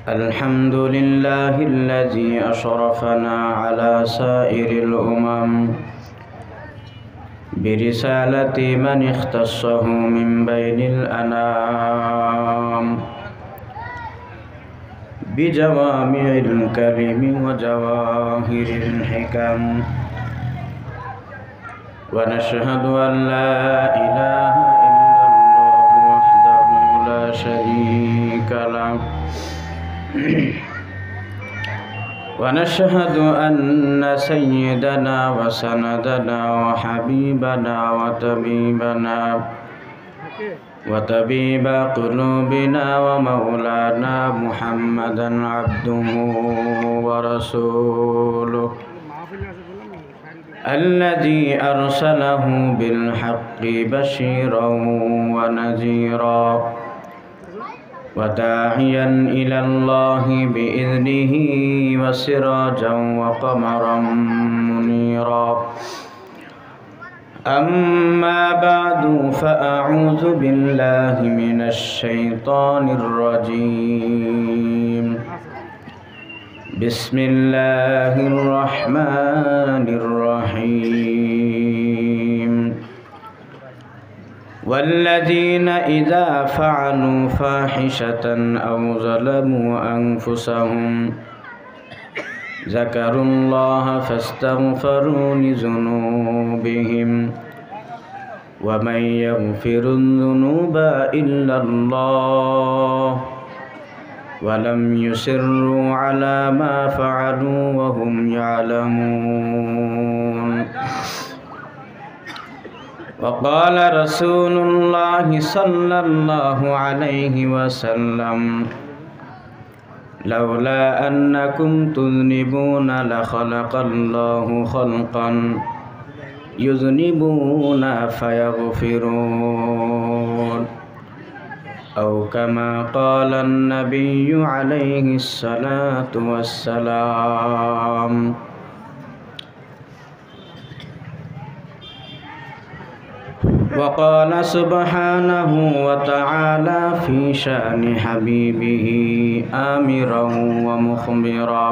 الحمد لله الذي أشرفنا على سائر الأمم برسالة من اختصه من بين الأنام بجوامع الكلم وجواهر الحكم، ونشهد أن لا إله إلا الله وحده لا شريك له، ونشهد أن سيدنا وسندنا وحبيبنا وطبيب قلوبنا ومولانا محمدا عبده ورسوله الذي أرسله بالحق بشيرا ونذيرا وداعيا إلى الله بإذنه وسراجا وقمرا منيرا. أما بعد فأعوذ بالله من الشيطان الرجيم. بسم الله الرحمن الرحيم. والذين إذا فعلوا فاحشة أو ظلموا أنفسهم ذكروا الله فاستغفروا لذنوبهم ومن يغفر الذنوب إلا الله ولم يصروا على ما فعلوا وهم يعلمون. وقال رسول الله صلى الله عليه وسلم لولا أنكم تذنبون لخلق الله خلقا يذنبون فيغفرون، أو كما قال النبي عليه الصلاة والسلام. وقال سبحانه وتعالى في شأن حبيبه آمرا ومخبرا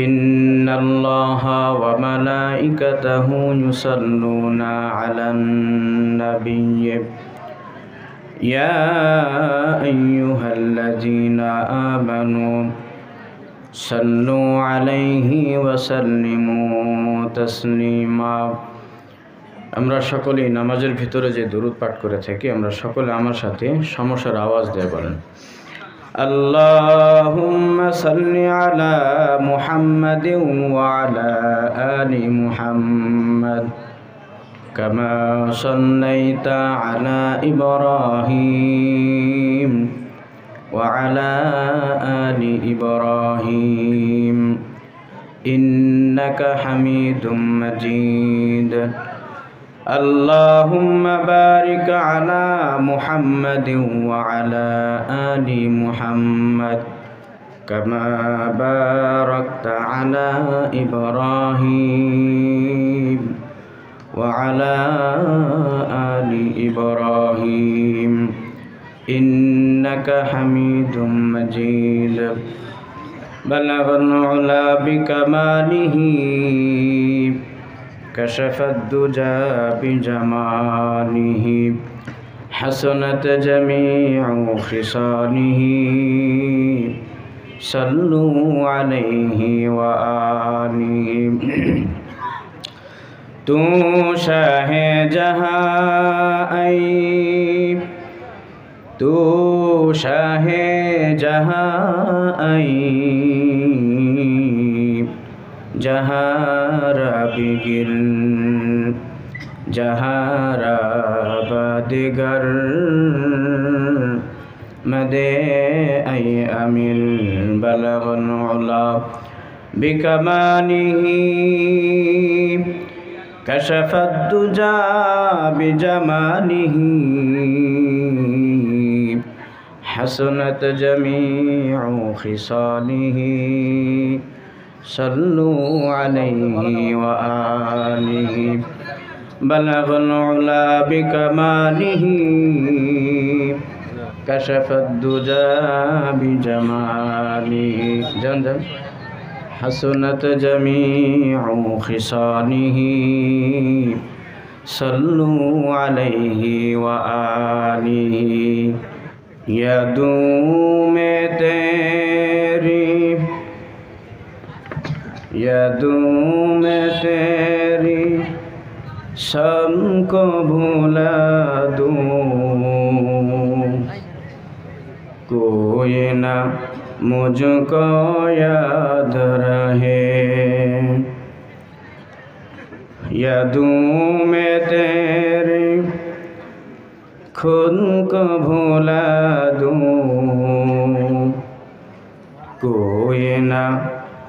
إن الله وملائكته يصلون على النبي يا أيها الذين آمنوا صلوا عليه وسلموا تسليما। আমরা সকলেই নামাজের ভিতরে যে দুরূদ পাঠ করে থাকি, আমরা সকলে আমার সাথে সমস্যার আওয়াজ দিয়ে বলেন আল্লাহুম্মা সাল্লি আলা মুহাম্মাদিন ওয়া আলা আলি মুহাম্মাদ কামা সাল্লাইতা আলা ইব্রাহিম ওয়া আলা আলি ইব্রাহিম ইন্নাকা হামিদুম মাজিদ। اللهم بارك على محمد وعلى آل محمد كما باركت على إبراهيم وعلى آل إبراهيم إنك حميد مجيد. بلغ العلا بكماله كشف الدجى بجماله حسنت جميع خصاله صلوا عليه وآله. تو شاہ جہاں تو شاہ جہاں जहारा बिगिर जहारा बदिगर मदे ऐ अमिल बलगन उला बिकमानिही कशफद दुजा बिजमानिही हसनत जमीउ खिसालिही صلوا عليه وآله بلغ العلا بكماله كشف الدجى بجماله جنجل حسنت جميع خصاله صلوا عليه وآله यदों में तेरी सबको भुला दूं कोई ना मुझको याद रहे यदों में तेरी खुद को भुला दूं कोई ना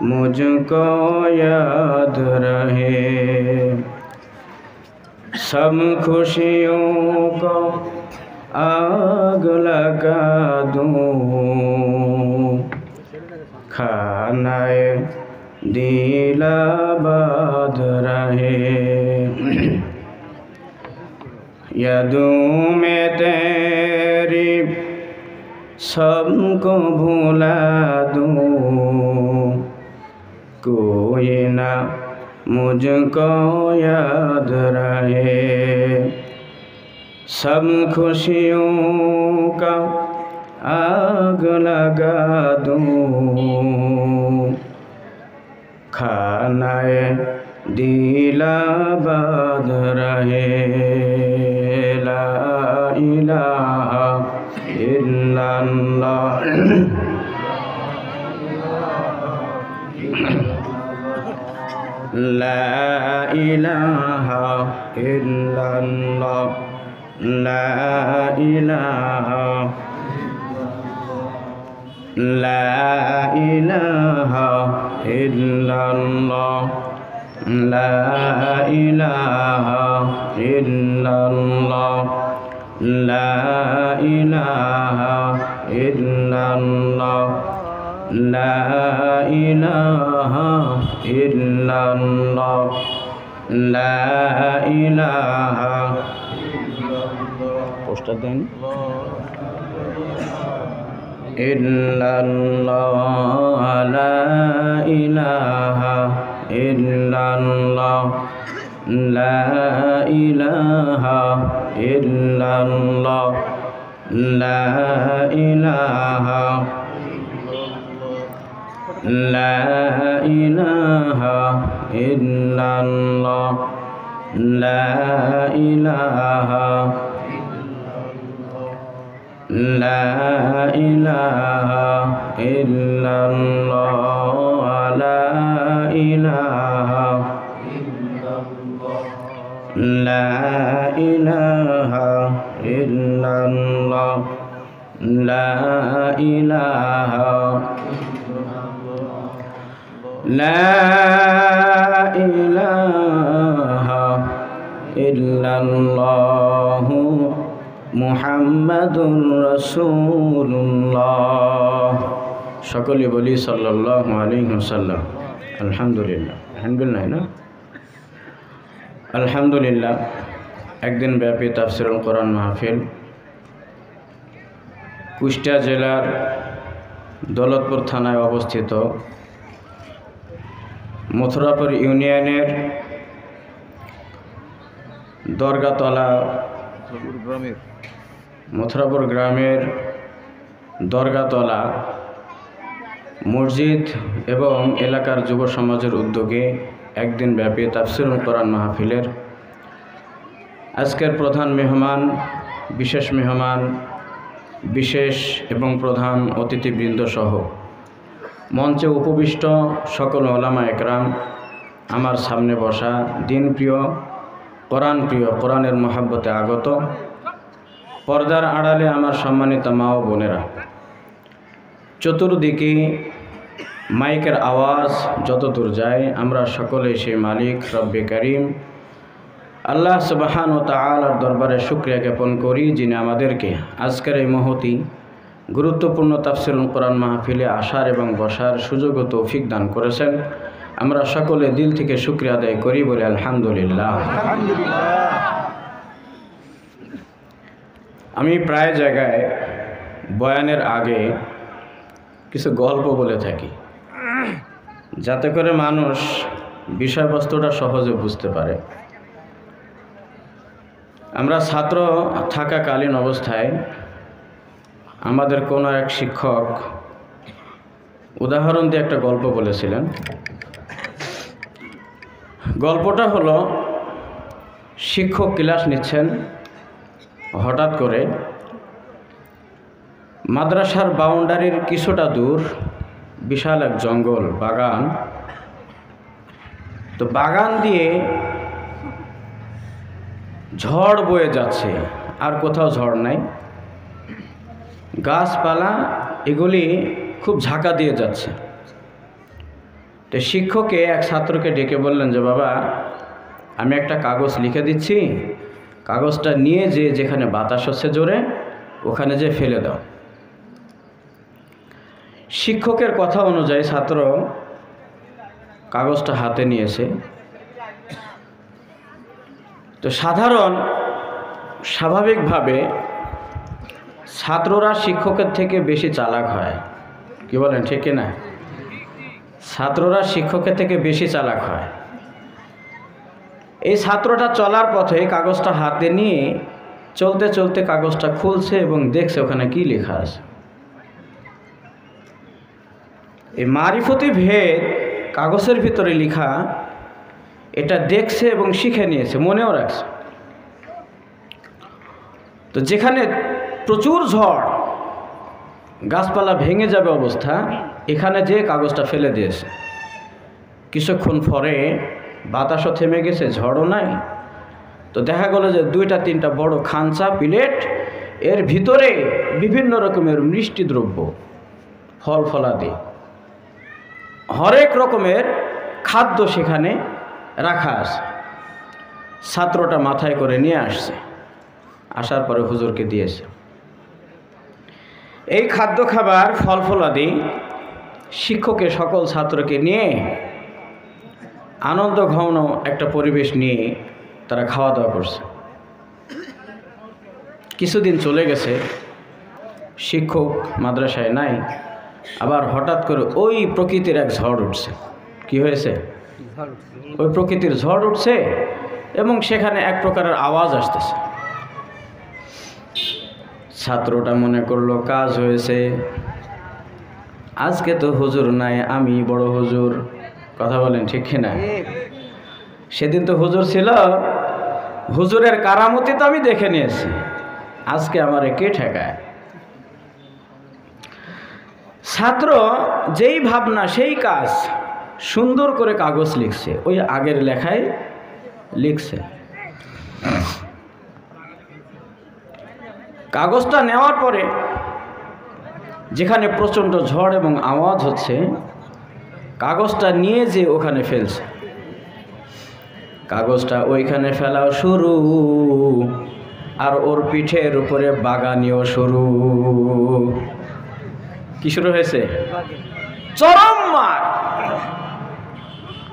मुझको याद रहे सब खुशियों को आग लगा दूं खानाए दिलाबाद रहे यदों में तेरी सबको भुला दूं कोई ना मुझको याद रहे सब खुशियों का आग लगा दूं खानाए दिलाबाद रहे ला इलाहा इल्लल्लाह ला इलाहा इल्लल्लाह ला इलाहा इल्लल्लाह ला इलाहा इल्लल्लाह ला इलाहा इल्लल्लाह ला इलाहा इल्लल्लाह ला इलाहा पोस्टर दें इल्लल्लाह ला इलाहा इल्लल्लाह ला इलाहा इल्लल्लाह ला इलाहा ला इलाहा इल्लल्लाह ला इलाहा ला इलाहा इल्लल्लाह ला इलाहा ला इलाहा इल्लल्लाह ला इलाहा ला इलाहा इल्लल्लाह मुहम्मदुर रसूलुल्लाह সকলে বলি সাল্লাল্লাহু আলাইহি ওয়াসাল্লাম আলহামদুলিল্লাহ আলহামদুলিল্লাহ না আলহামদুলিল্লাহ একদিন ব্যাপী তাফসীরুল কোরআন মাহফিল কুষ্টিয়া জেলার দৌলতপুর থানায় অবস্থিত মথুরাপুর ইউনিয়নের দরগাতলা মথুরাপুর গ্রামের দরগাতলা মসজিদ এবং এলাকার যুব সমাজের উদ্যোগে একদিন ব্যাপী তাফসীরুল কোরআন মাহফিলের আজকের প্রধান মেহমান বিশেষ এবং প্রধান অতিথিবৃন্দ সহ মঞ্চে উপবিষ্ট সকল ওলামা একরাম, আমার সামনে বসা দিনপ্রিয় কোরআনের মহাব্বতে আগত পর্দার আড়ালে আমার সম্মানিত মা ও বোনেরা, চতুর্দিকে মাইকের আওয়াজ যতদূর যায় আমরা সকলে সেই মালিক রব্বে করিম আল্লাহ সুবহানাহু ওয়া তাআলার দরবারে শুকরিয়া জ্ঞাপন করি, যিনি আমাদেরকে আজকের এই মহতি গুরুত্বপূর্ণ তাফসীরুল কোরআন মাহফিলে আসার এবং বসার সুযোগ ও তৌফিক দান করেছেন। আমরা সকলে দিল থেকে শুকরিয়া আদায় করি, বলে আলহামদুলিল্লাহ। আমি প্রায় জায়গায় বয়ানের আগে কিছু গল্প বলে থাকি, যাতে করে মানুষ বিষয়বস্তুটা সহজে বুঝতে পারে। আমরা ছাত্র থাকাকালীন অবস্থায় আমাদের কোনো এক শিক্ষক উদাহরণ দিয়ে একটা গল্প বলেছিলেন। গল্পটা হলো, শিক্ষক ক্লাস নিচ্ছেন, হঠাৎ করে মাদ্রাসার বাউন্ডারির কিছুটা দূর বিশাল এক জঙ্গল, বাগান। তো বাগান দিয়ে ঝড় বয়ে যাচ্ছে, আর কোথাও ঝড় নাই, গাছপালা এগুলি খুব ঝাঁকা দিয়ে যাচ্ছে। তো শিক্ষকে এক ছাত্রকে ডেকে বললেন যে, বাবা, আমি একটা কাগজ লিখে দিচ্ছি, কাগজটা নিয়ে যেখানে বাতাস হচ্ছে জোরে ওখানে যে ফেলে দাও। শিক্ষকের কথা অনুযায়ী ছাত্র কাগজটা হাতে নিয়েছে। তো স্বাভাবিকভাবে ছাত্ররা শিক্ষকের থেকে বেশি চালাক হয়, কি বলেন, ঠিক কিনা? ছাত্ররা শিক্ষকের থেকে বেশি চালাক হয়। এই ছাত্রটা চলার পথে কাগজটা হাতে নিয়ে চলতে চলতে কাগজটা খুলছে এবং দেখছে ওখানে কি লেখা আছে। এই মারিফতি ভেদ কাগজের ভিতরে লেখা, এটা দেখছে এবং শিখে নিয়েছে, মনেও রাখছে। তো যেখানে প্রচুর ঝড়, গাছপালা ভেঙে যাবে অবস্থা, এখানে যে কাগজটা ফেলে দিয়েছে। কিছুক্ষণ পরে বাতাসও থেমে গেছে, ঝড়ও নাই। তো দেখা গেল যে 2-3টা বড় খাঁচা প্লেট, এর ভিতরে বিভিন্ন রকমের মিষ্টি দ্রব্য, ফল ফলাদি, হরেক রকমের খাদ্য সেখানে রাখা আছে। ছাত্রটা মাথায় করে নিয়ে আসছে, আসার পরে হুজুরকে দিয়েছে। এই খাদ্য খাবার ফল ফলাদি শিক্ষকের সকল ছাত্রকে নিয়ে আনন্দ ঘন একটা পরিবেশ নিয়ে তারা খাওয়া দাওয়া করছে। কিছুদিন চলে গেছে, শিক্ষক মাদ্রাসায় নাই। আবার হঠাৎ করে ওই প্রকৃতির এক ঝড় উঠছে। কি হয়েছে? ওই প্রকৃতির ঝড় উঠছে এবং সেখানে এক প্রকারের আওয়াজ আসতেছে। ছাত্রটা মনে করলো কাজ হয়েছে, আজকে তো হুজুর নাই, আমি বড় হুজুর। কথা বলেন, ঠিক কিনা? সেদিন তো হুজুর ছিল, হুজুরের কারামতি তো আমি দেখে নিয়েছি, আজকে আমারে কে ঠেকায়? ছাত্র যেই ভাবনা সেই কাজ, সুন্দর করে কাগজ লিখছে, ওই আগের লেখায় লিখছে। কাগজটা নেওয়ার পরে যেখানে প্রচণ্ড ঝড় এবং আওয়াজ হচ্ছে, কাগজটা নিয়ে যে ওখানে ফেলছে। কাগজটা ওইখানে ফেলাও শুরু, আর ওর পিঠের উপরে বাগানিও শুরু। কি শুরু হয়েছে? চরম মার।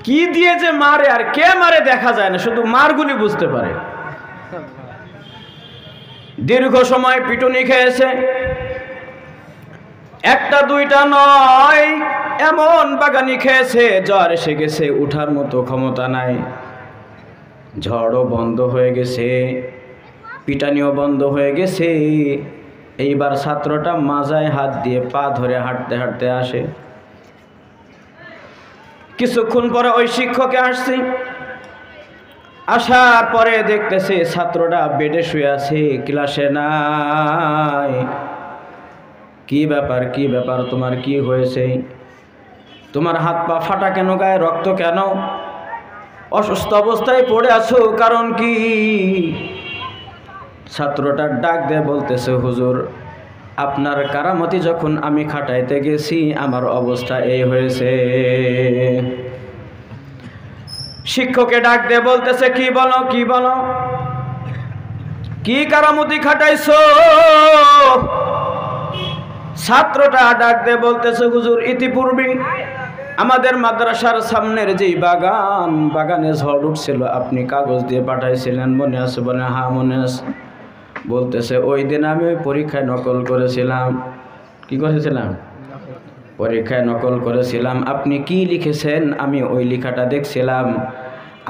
কি দিয়ে যে মারে আর কে মারে দেখা যায় না, শুধু মারগুলি বুঝতে পারে। দীর্ঘ সময় পিটুনি খেয়েছে, 1-2টা নয়, এমন বাগানি খেয়েছে জ্বর এসে গেছে, উঠার মতো ক্ষমতা নাই। ঝড়ও বন্ধ হয়ে গেছে, পিটানিও বন্ধ হয়ে গেছে। এইবার ছাত্রটা মাজায় হাত দিয়ে পা ধরে হাঁটতে হাঁটতে আসে। কিছুক্ষণ পরে ওই শিক্ষকে আসছে, আসার পরে দেখতেছে ছাত্রটা বেডে শুয়ে আছে, ক্লাসে নাই। কি ব্যাপার, কি ব্যাপার, তোমার কি হয়েছে? তোমার হাত পা ফাটা কেন, গায়ে রক্ত কেন, অসুস্থ অবস্থায় পড়ে আছো, কারণ কি? ছাত্রটা ডাক দিয়ে বলতেছে, হুজুর, আপনার কারামতি যখন আমি খাটাইতে গেছি আমার অবস্থা এই হয়েছে। শিক্ষককে ডাক দিয়ে বলতেছে, কি বলো, কি বলো, কি কারামতি খাটাইছো? ছাত্রটা ডাক দিয়ে বলতেছে, হুজুর, ইতিপূর্বে আমাদের মাদ্রাসার সামনের যেই বাগানে ঝড় উঠছিল, আপনি কাগজ দিয়ে পাঠাইছিলেন, মনে আছে? বলে, হ্যাঁ মনে আছে। বলতেছে ওই দিন আমি ওই পরীক্ষায় নকল করেছিলাম। কি করেছিলাম? পরীক্ষায় নকল করেছিলাম। আপনি কি লিখেছেন? আমি ওই লেখাটা দেখছিলাম,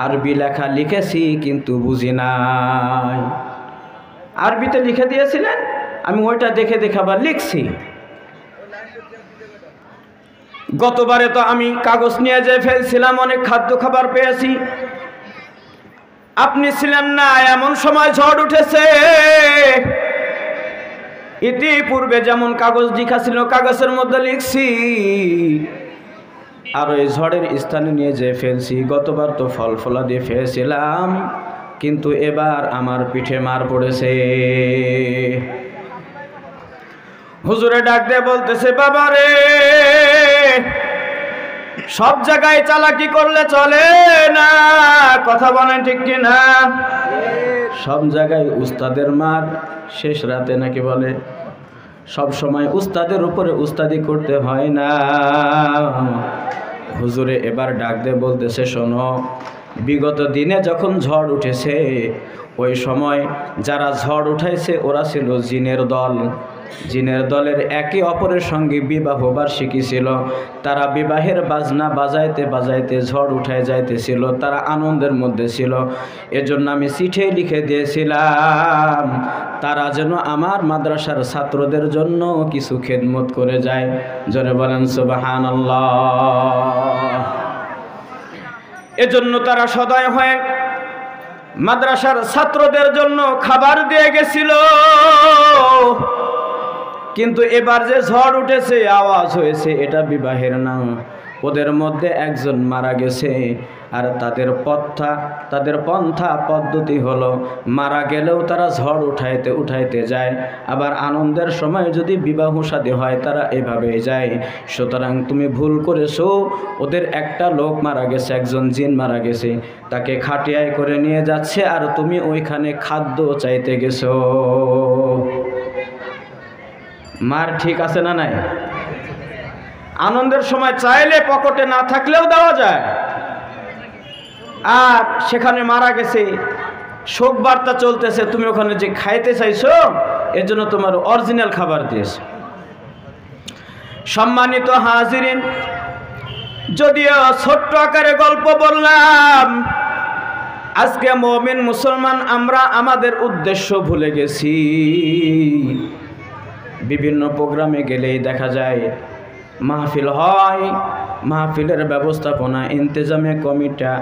আরবি লেখা লিখেছি কিন্তু বুঝি নাই। আরবিতে লিখে দিয়েছিলেন, আমি ওইটা দেখে দেখে আবার লিখছি। গতবারে তো আমি কাগজ নিয়ে যেয়ে ফেলছিলাম, অনেক খাদ্য খাবার পেয়েছি, আপনি ছিলেন না, এমন সময় ঝড় উঠেছে। ইতিপূর্বে যেমন কাগজ লিখা ছিল কাগজের মধ্যে লিখছি, আর ওই ঝড়ের স্থানে নিয়ে যেয়ে ফেলছি। গতবার তো ফল ফলা দিয়ে ফেলেছিলাম, কিন্তু এবার আমার পিঠে মার পড়েছে। হুজুরে ডাক দিয়ে বলতেছে, বাবা রে, সব জায়গায় চালাকি করলে চলে না, কথা বলেন ঠিক কিনা? সব জায়গায় উস্তাদের মার শেষ রাতে নাকি বলে, সব সময় উস্তাদের উপরে উস্তাদি করতে হয় না। হুজুরে এবার ডাক দিয়ে বলতেছে, শোনো, বিগত দিনে যখন ঝড় উঠেছে ওই সময় যারা ঝড় উঠাইছে ওরা ছিল জিনের দল। জিনের দলের একে অপরের সঙ্গে বিবাহ বার্ষিকী ছিল। তারা বিবাহের বাজনা বাজাইতে বাজাইতে ঝড় উঠায় যাইতেছিল, তারা আনন্দের মধ্যে ছিল। এজন্য আমি চিঠি লিখে দিয়েছিলাম তারা যেন আমার মাদ্রাসার ছাত্রদের জন্য কিছু খেদমত করে যায়। জোরে বলেন সুবহানাল্লাহ। এজন্য তারা সদয় হয়ে মাদ্রাসার ছাত্রদের জন্য খাবার দিয়ে গেছিল। কিন্তু এবার যে ঝড় উঠেছে, আওয়াজ হয়েছে, এটা বিবাহের না। ওদের মধ্যে একজন মারা গেছে, আর তাদের পন্থা পদ্ধতি হলো মারা গেলেও তারা ঝড় উঠাইতে উঠাইতে যায়, আবার আনন্দের সময় যদি বিবাহ শাদী হয় তারা এভাবেই যায়। সুতরাং তুমি ভুল করেছো। ওদের একটা লোক মারা গেছে, একজন জিন মারা গেছে, তাকে খাটিয়ায় করে নিয়ে যাচ্ছে, আর তুমি ওইখানে খাদ্য চাইতে গেছো। মার ঠিক আছে না নাই? আনন্দের সময় চাইলে পকেটে না থাকলেও দেওয়া যায়, আর সেখানে মারা গেছে, শোক বার্তা চলতেছে, তুমি ওখানে যে খাইতে চাইছো এর জন্য তোমার অরিজিনাল খাবার দিয়েছে। সম্মানিত হাজিরিন, যদিও ছোট্ট আকারে গল্প বললাম, আজকে মুমিন মুসলমান আমরা আমাদের উদ্দেশ্য ভুলে গেছি। বিভিন্ন প্রোগ্রামে গেলেই দেখা যায় মাহফিল হয়, মাহফিলের ব্যবস্থাপনা ইন্তেজামে কমিটা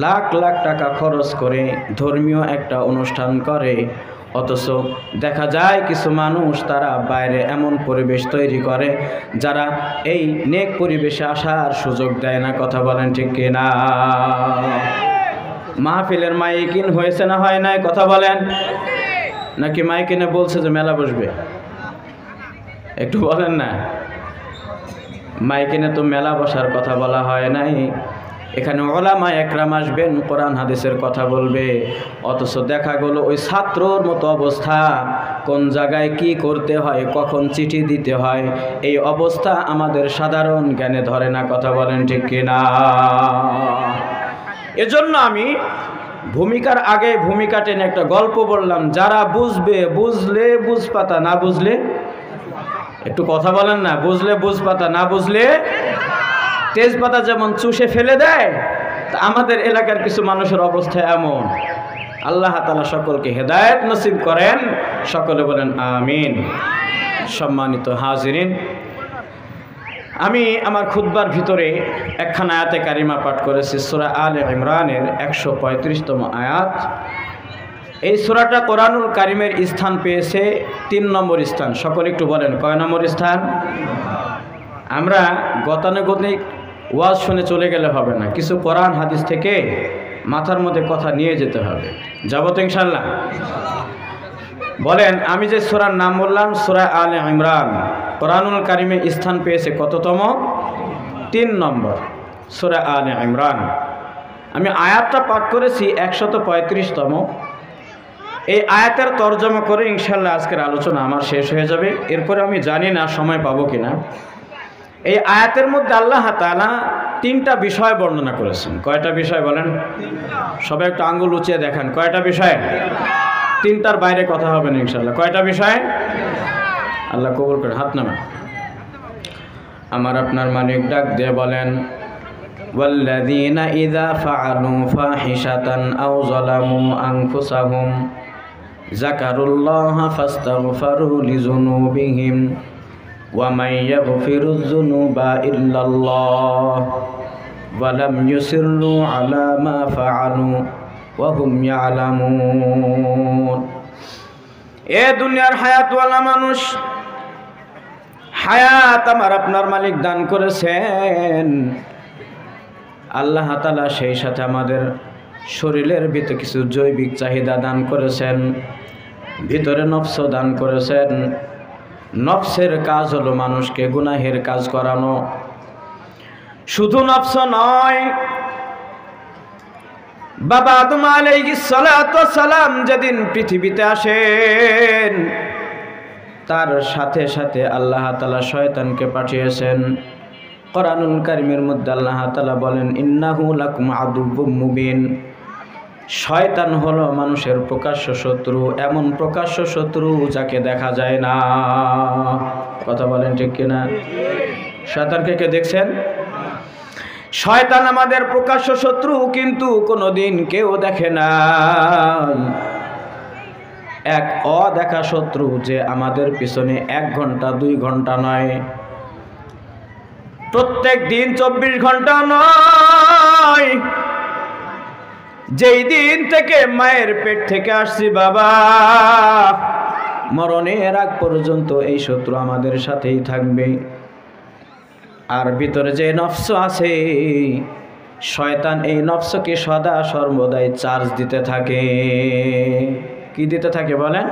লাখ লাখ টাকা খরচ করে ধর্মীয় একটা অনুষ্ঠান করে, অথচ দেখা যায় কিছু মানুষ তারা বাইরে এমন পরিবেশ তৈরি করে যারা এই নেক পরিবেশে আসার সুযোগ দেয় না। কথা বলেন ঠিক কিনা? মাহফিলের মাইকিন হয়েছে না হয় নাই? কথা বলেন। নাকি মাইকিনে বলছে যে মেলা বসবে? একটু বলেন না। মাইকিনে তো মেলা বসার কথা বলা হয় নাই। এখানে ওলামা একরাম আসবেন, কোরআন হাদিসের কথা বলবে, অথচ দেখা গেল ওই ছাত্রর মতো অবস্থা। কোন জায়গায় কি করতে হয়, কখন চিঠি দিতে হয়, এই অবস্থা আমাদের সাধারণ জ্ঞানে ধরে না। কথা বলেন ঠিক কিনা? এজন্য আমি ভূমিকার আগে ভূমিকা টেনে একটা গল্প বললাম, যারা বুঝবে বুঝলে বুঝপাতা, না বুঝলে একটু কথা বলেন না, বুঝলে বুঝপাতা, না বুঝলে তেজপাতা যেমন চুষে ফেলে দেয়, তা আমাদের এলাকার কিছু মানুষের অবস্থা এমন। আল্লাহ তাআলা সকলকে হেদায়েত নসিব করেন, সকলে বলেন আমিন। সম্মানিত হাজিরিন, আমি আমার খুতবার ভিতরে একখানা আয়াতে কারিমা পাঠ করেছি, সূরা আলে ইমরানের 135তম আয়াত। এই সূরাটা কোরআনুল কারিমের স্থান পেয়েছে 3 নম্বর স্থান। সকলে একটু বলেন কয় নম্বর স্থান? আমরা গতানুগতিক ওয়াজ শুনে চলে গেলে হবে না, কিছু কোরআন হাদিস থেকে মাথার মধ্যে কথা নিয়ে যেতে হবে। যাব তো ইনশাআল্লাহ? বলেন, আমি যে সূরার নাম বললাম সূরা আলে ইমরান, কোরআনুল কারিমে স্থান পেয়েছে কততম? 3 নম্বর, সূরা আলে ইমরান। আমি আয়াতটা পাঠ করেছি 135তম। এই আয়াতের তরজমা করে ইনশাআল্লাহ আজকের আলোচনা আমার শেষ হয়ে যাবে। এরপরে আমি জানি না সময় পাবো কিনা। এই আয়াতের মধ্যে আল্লাহ তাআলা 3টা বিষয় বর্ণনা করেছেন। কয়টা বিষয় বলেন? সবাই একটু আঙ্গুল উঁচিয়ে দেখান, কয়টা বিষয়? তিনটার বাইরে কথা হবে না ইনশাআল্লাহ। কয়টা বিষয়? আল্লাহ কবুল করে। হাত নামান। আমার আপনার মালিক ডাক দিয়ে বলেন, ওয়াল্লাযীনা ইযা ফাআলু ফাহিশাতান আও যালামু আনফুসাহুম যাকারুল্লাহা ফাস্তাগফারু লিযুনুবিহিম ওয়া মান ইয়াগফিরুয যুনুবা ইল্লাল্লাহ ওয়া লাম ইউসিররু আলা মা ফাআলু ওয়া হুম ইয়ালামুন। এ দুনিয়ার হায়াতওয়ালা মানুষ, হায়াত আমার আপনার মালিক দান করেছেন। আল্লাহ তাআলা সেই সাথে আমাদের শরীরের ভিতরে কিছু জৈবিক চাহিদা দান করেছেন, ভিতরে নফস দান করেছেন। নফসের কাজ হলো মানুষকে গুনাহের কাজ করানো। শুধু নফস নয়, বাবা আদম আলাইহিস সালাতু ওয়াস সালাম যেদিন পৃথিবীতে আসেন, তার সাথে সাথে আল্লাহ তাআলা শয়তানকে পাঠিয়েছেন। কোরআনুল কারীমের মধ্যে আল্লাহ তাআলা বলেন, ইন্নাহু লাকুম আদুউম মুবিন। শয়তান হলো মানুষের প্রকাশ্য শত্রু, এমন প্রকাশ্য শত্রু যাকে দেখা যায় না। কথা বলেন ঠিক কিনা? শয়তানকে কে দেখছেন? শয়তান আমাদের প্রকাশ্য শত্রু, কিন্তু কোনোদিন কেউ দেখে না। এক অদেখা শত্রু যে আমাদের পিছনে 1 ঘন্টা 2 ঘন্টা নয়, প্রত্যেক দিন 24 ঘন্টা নয়। যেই দিন থেকে মায়ের পেট থেকে আসছি বাবা, মরণের আগ পর্যন্ত এই শত্রু আমাদের সাথেই থাকবে। আর ভিতরে যে নফস আছে, শয়তান এই নফসকে সদা সর্বদাই চার্জ দিতে থাকে। কি দিতে থাকে বলেন?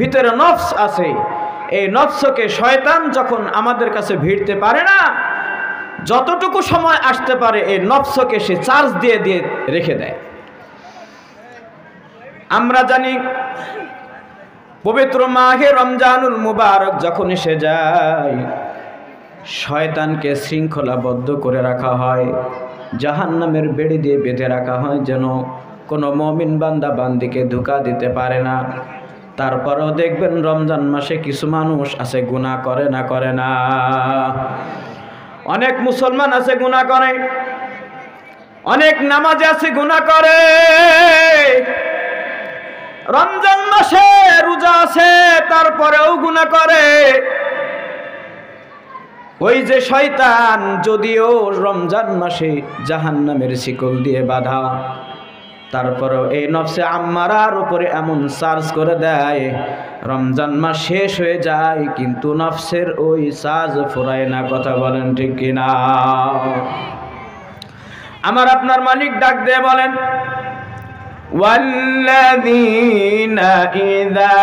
ভিতরে নফস আছে, এই নফসকে শয়তান যখন আমাদের কাছে ভিড়তে পারে না, যতটুকু সময় আসতে পারে এই নফসকে সে চার্জ দিয়ে দিয়ে রেখে দেয়। আমরা জানি পবিত্র মাহে রমজানুল মুবারক যখন এসে যায়, শয়তানকে শৃঙ্খলাবদ্ধ করে রাখা হয়, জাহান্নামের বেড়ি দিয়ে বেঁধে রাখা হয়, যেন কোনো মুমিন বান্দা বান্দিকে ধোঁকা দিতে পারে না। তারপরেও দেখবেন রমজান মাসে কিছু মানুষ আছে গুনাহ করে না। অনেক মুসলমান আছে গুনাহ করে, অনেক নামাজি আছে গুনাহ করে, রমজান মাসে রোজা আছে তারপরেও গুনাহ করে। ওই যে শয়তান যদিও রমজান মাসে জাহান্নামের শিকল দিয়ে বাঁধা, তারপরেও এই নফসে আম্মারার উপরে এমন চার্জ করে দেয়, রমজান মাস শেষ হয়ে যায় কিন্তু নফসের ওই চার্জ ফুরায় না। কথা বলেন ঠিক কিনা? আমার আপনার মালিক ডাক দিয়ে বলেন, ওয়াল্লাযীনা ইযা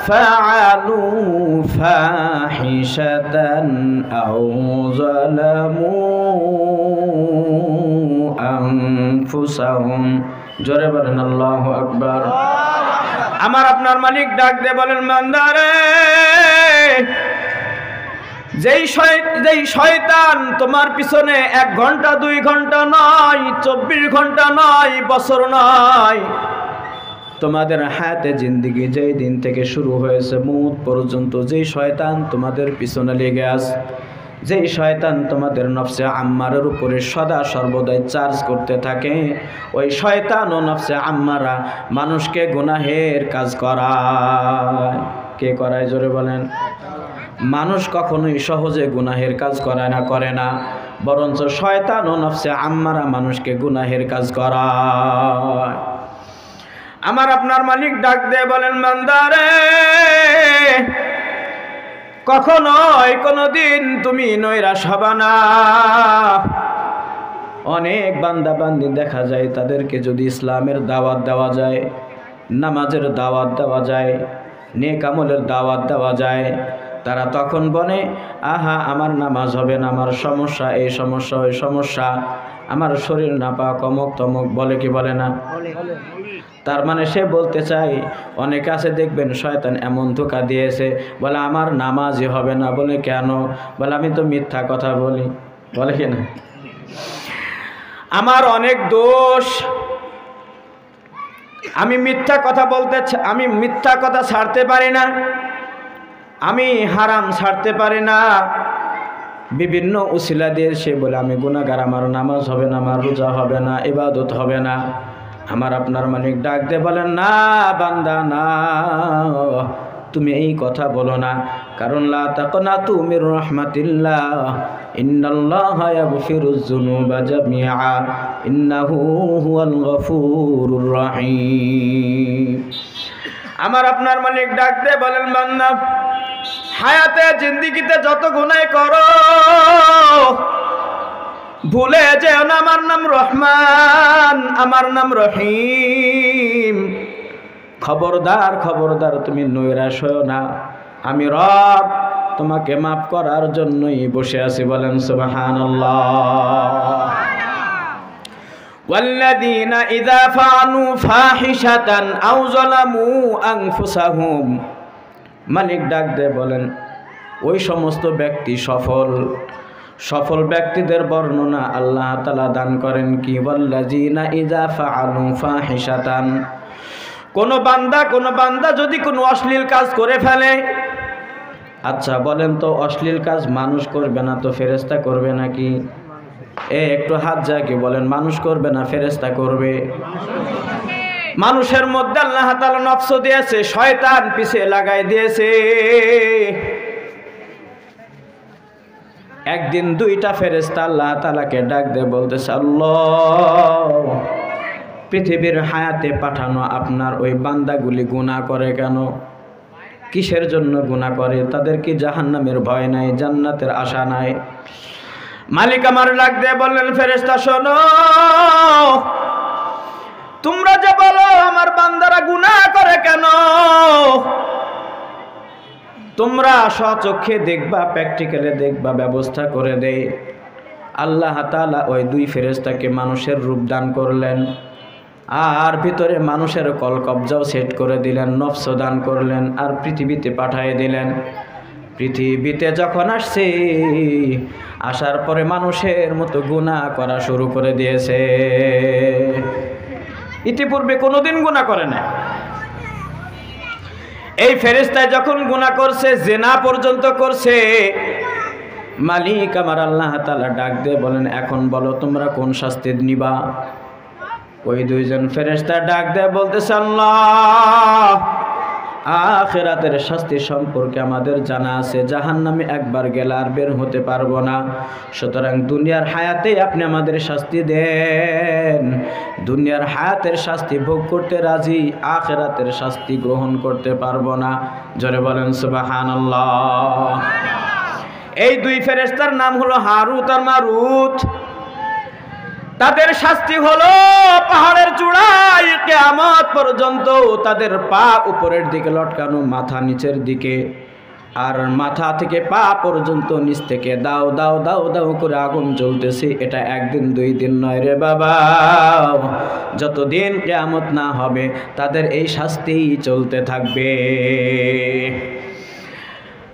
ফাআলু ফাহিশাতান আও যালামু আনফুসাহুম। জোরে বলেন আল্লাহু আকবার। আমার আপনার মালিক ডাক দিয়ে বলেন, বান্দারে, যেই শয়তান তোমার পিছনে 1 ঘন্টা 2 ঘন্টা নয়, 24 ঘন্টা নয়, বছর নয়, তোমাদের হায়াতে জিন্দেগি যেই দিন থেকে শুরু হয়েছে মউত পর্যন্ত যেই শয়তান তোমাদের পিছনে লেগে আছে, যেই শয়তান তোমাদের নফসে আম্মারের উপরে সদা সর্বদাই চার্জ করতে থাকে, ওই শয়তান ও নফসে আম্মারা মানুষকে গুনাহের কাজ করায়। কে করায়? জোরে বলেন। মানুষ কখনোই সহজে গুনাহের কাজ করে না, বরঞ্চ শয়তান ও নফসে আম্মারা মানুষকে গুনাহের কাজ করায়। আমার আপনার মালিক ডাক দিয়ে বলেন, বান্দারে, কখনোই কোনোদিন তুমি নৈরাশ হবা না। অনেক বান্দা বান্দি দেখা যায়, তাদেরকে যদি ইসলামের দাওয়াত দেওয়া যায়, নামাজের দাওয়াত দেওয়া যায়, নেক আমলের দাওয়াত দেওয়া যায়, তারা তখন বলে, আহা আমার নামাজ হবে না, আমার সমস্যা এই সমস্যা ওই সমস্যা, আমার শরীর নাপাক, অমুক তমুক, বলে কি বলে না? তার মানে সে বলতে চাই, অনেকে আছে দেখবেন শয়তান এমন ধোঁকা দিয়েছে, বলে আমার নামাজই হবে না। বলে কেন? বলে আমি তো মিথ্যা কথা বলি। বলে কি না? আমার অনেক দোষ, আমি মিথ্যা কথা ছাড়তে পারি না, আমি হারাম ছাড়তে পারি না। বিভিন্ন উসিলা দিয়ে সে বলে আমি গুনাহগার, আমার নামাজ হবে না, আমার রোজা হবে না, ইবাদত হবে না। আমার আপনার মালিক ডাক দিয়ে বলেন, না বান্দা না, তুমি এই কথা বলো না। কারণ লা তাকনাতু মির রাহমাতিল্লাহ, ইন্নাল্লাহা ইয়াগফিরুয যুনুবা জামিআ, ইন্নাহু হুয়াল গফুরুর রহিম। আমার আপনার মালিক ডাক দিয়ে বলেন, বান্দা হায়াতে জিন্দেগিতে যত গুনাহ করো ভুলে যেও না আমার নাম রহমান, আমার নাম রহিম। খবরদার খবরদার তুমি নৈরাশ হও না, আমি রব তোমাকে মাফ করার জন্যই বসে আছি। বলেন সুবহানাল্লাহ। ওয়াল্লাযীনা ইযা ফাআলু ফাহিশাতান আও যালামু আনফুসাহুম, মালিক ডাক দিয়ে বলেন ওই সমস্ত ব্যক্তি সফল ব্যক্তিদের বর্ণনা আল্লাহ তাআলা দান করেন কি, ওয়াল্লাযীনা ইযা ফাআলু ফাহিশাতান, কোন বান্দা যদি কোনো অশ্লীল কাজ করে ফেলে। আচ্ছা বলেন তো, অশ্লীল কাজ মানুষ করবে না তো ফেরেশতা করবে নাকি? একটু হাত জাগে বলেন, মানুষ করবে না ফেরেশতা করবে? মানুষের মধ্যে আল্লাহ তাআলা নফস দিয়েছে, শয়তান পিছে লাগাই দিয়েছে। একদিন দুইটা ফেরেশতা আল্লাহ তাআলাকে ডাক দিয়ে বলতেছে, আল্লাহ পৃথিবীর হায়াতে পাঠানো আপনার ওই বান্দাগুলি গুনাহ করে কেন? কিসের জন্য গুনাহ করে? তাদের কি জাহান্নামের ভয় নাই, জান্নাতের আশা নাই? মালিক আমার ডাক দিয়ে বললেন, ফেরেশতা শোনো, তোমরা যে বলো আমার বান্দারা গুনাহ করে কেন, তোমরা স্বচক্ষে দেখবা, প্র্যাকটিক্যালে দেখবা, ব্যবস্থা করে দেই। আল্লাহ তাআলা ওই দুই ফেরেশতাকে মানুষের রূপ দান করলেন, আর ভিতরে মানুষের কলকবজাও সেট করে দিলেন, নফস দান করলেন, আর পৃথিবীতে পাঠিয়ে দিলেন। পৃথিবীতে যখন আসছে, আসার পরে মানুষের মতো গুনাহ করা শুরু করে দিয়েছে। ইতিপূর্বে কোনোদিন গুনাহ করে না। এই ফেরেশতায় যখন গুনাহ করছে, জিনা পর্যন্ত করছে, মালিক আমার আল্লাহ তাআলা ডাক দিয়ে বলেন, এখন বলো তোমরা কোন শাস্তি নিবা? ওই দুইজন ফেরেশতা ডাক দিয়ে বলতেছে, আল্লাহ আখিরাতের শাস্তি সম্পর্কে আমাদের জানা আছে, জাহান্নামে একবার গেলে আর বের হতে পারবো না, সুতরাং দুনিয়ার হায়াতে আপনি আমাদের শাস্তি দেন। দুনিয়ার হায়াতের শাস্তি ভোগ করতে রাজি, আখিরাতের শাস্তি গ্রহণ করতে পারবো না। জোরে বলেন সুবহানাল্লাহ। এই দুই ফেরেশতার নাম হলো হারুত আর মারুত। তাদের শাস্তি হলো পাহাড়ের চূড়ায় কিয়ামত পর্যন্ত তাদের পা উপরের দিকে লটকানো, মাথা নিচের দিকে, আর মাথা থেকে পা পর্যন্ত নিচ থেকে দাও দাও দাও দাও করে আগুন জ্বলতেছে। এটা একদিন দুই দিন নয় রে বাবা, যতদিন কিয়ামত না হবে তাদের এই শাস্তি চলতে থাকবে।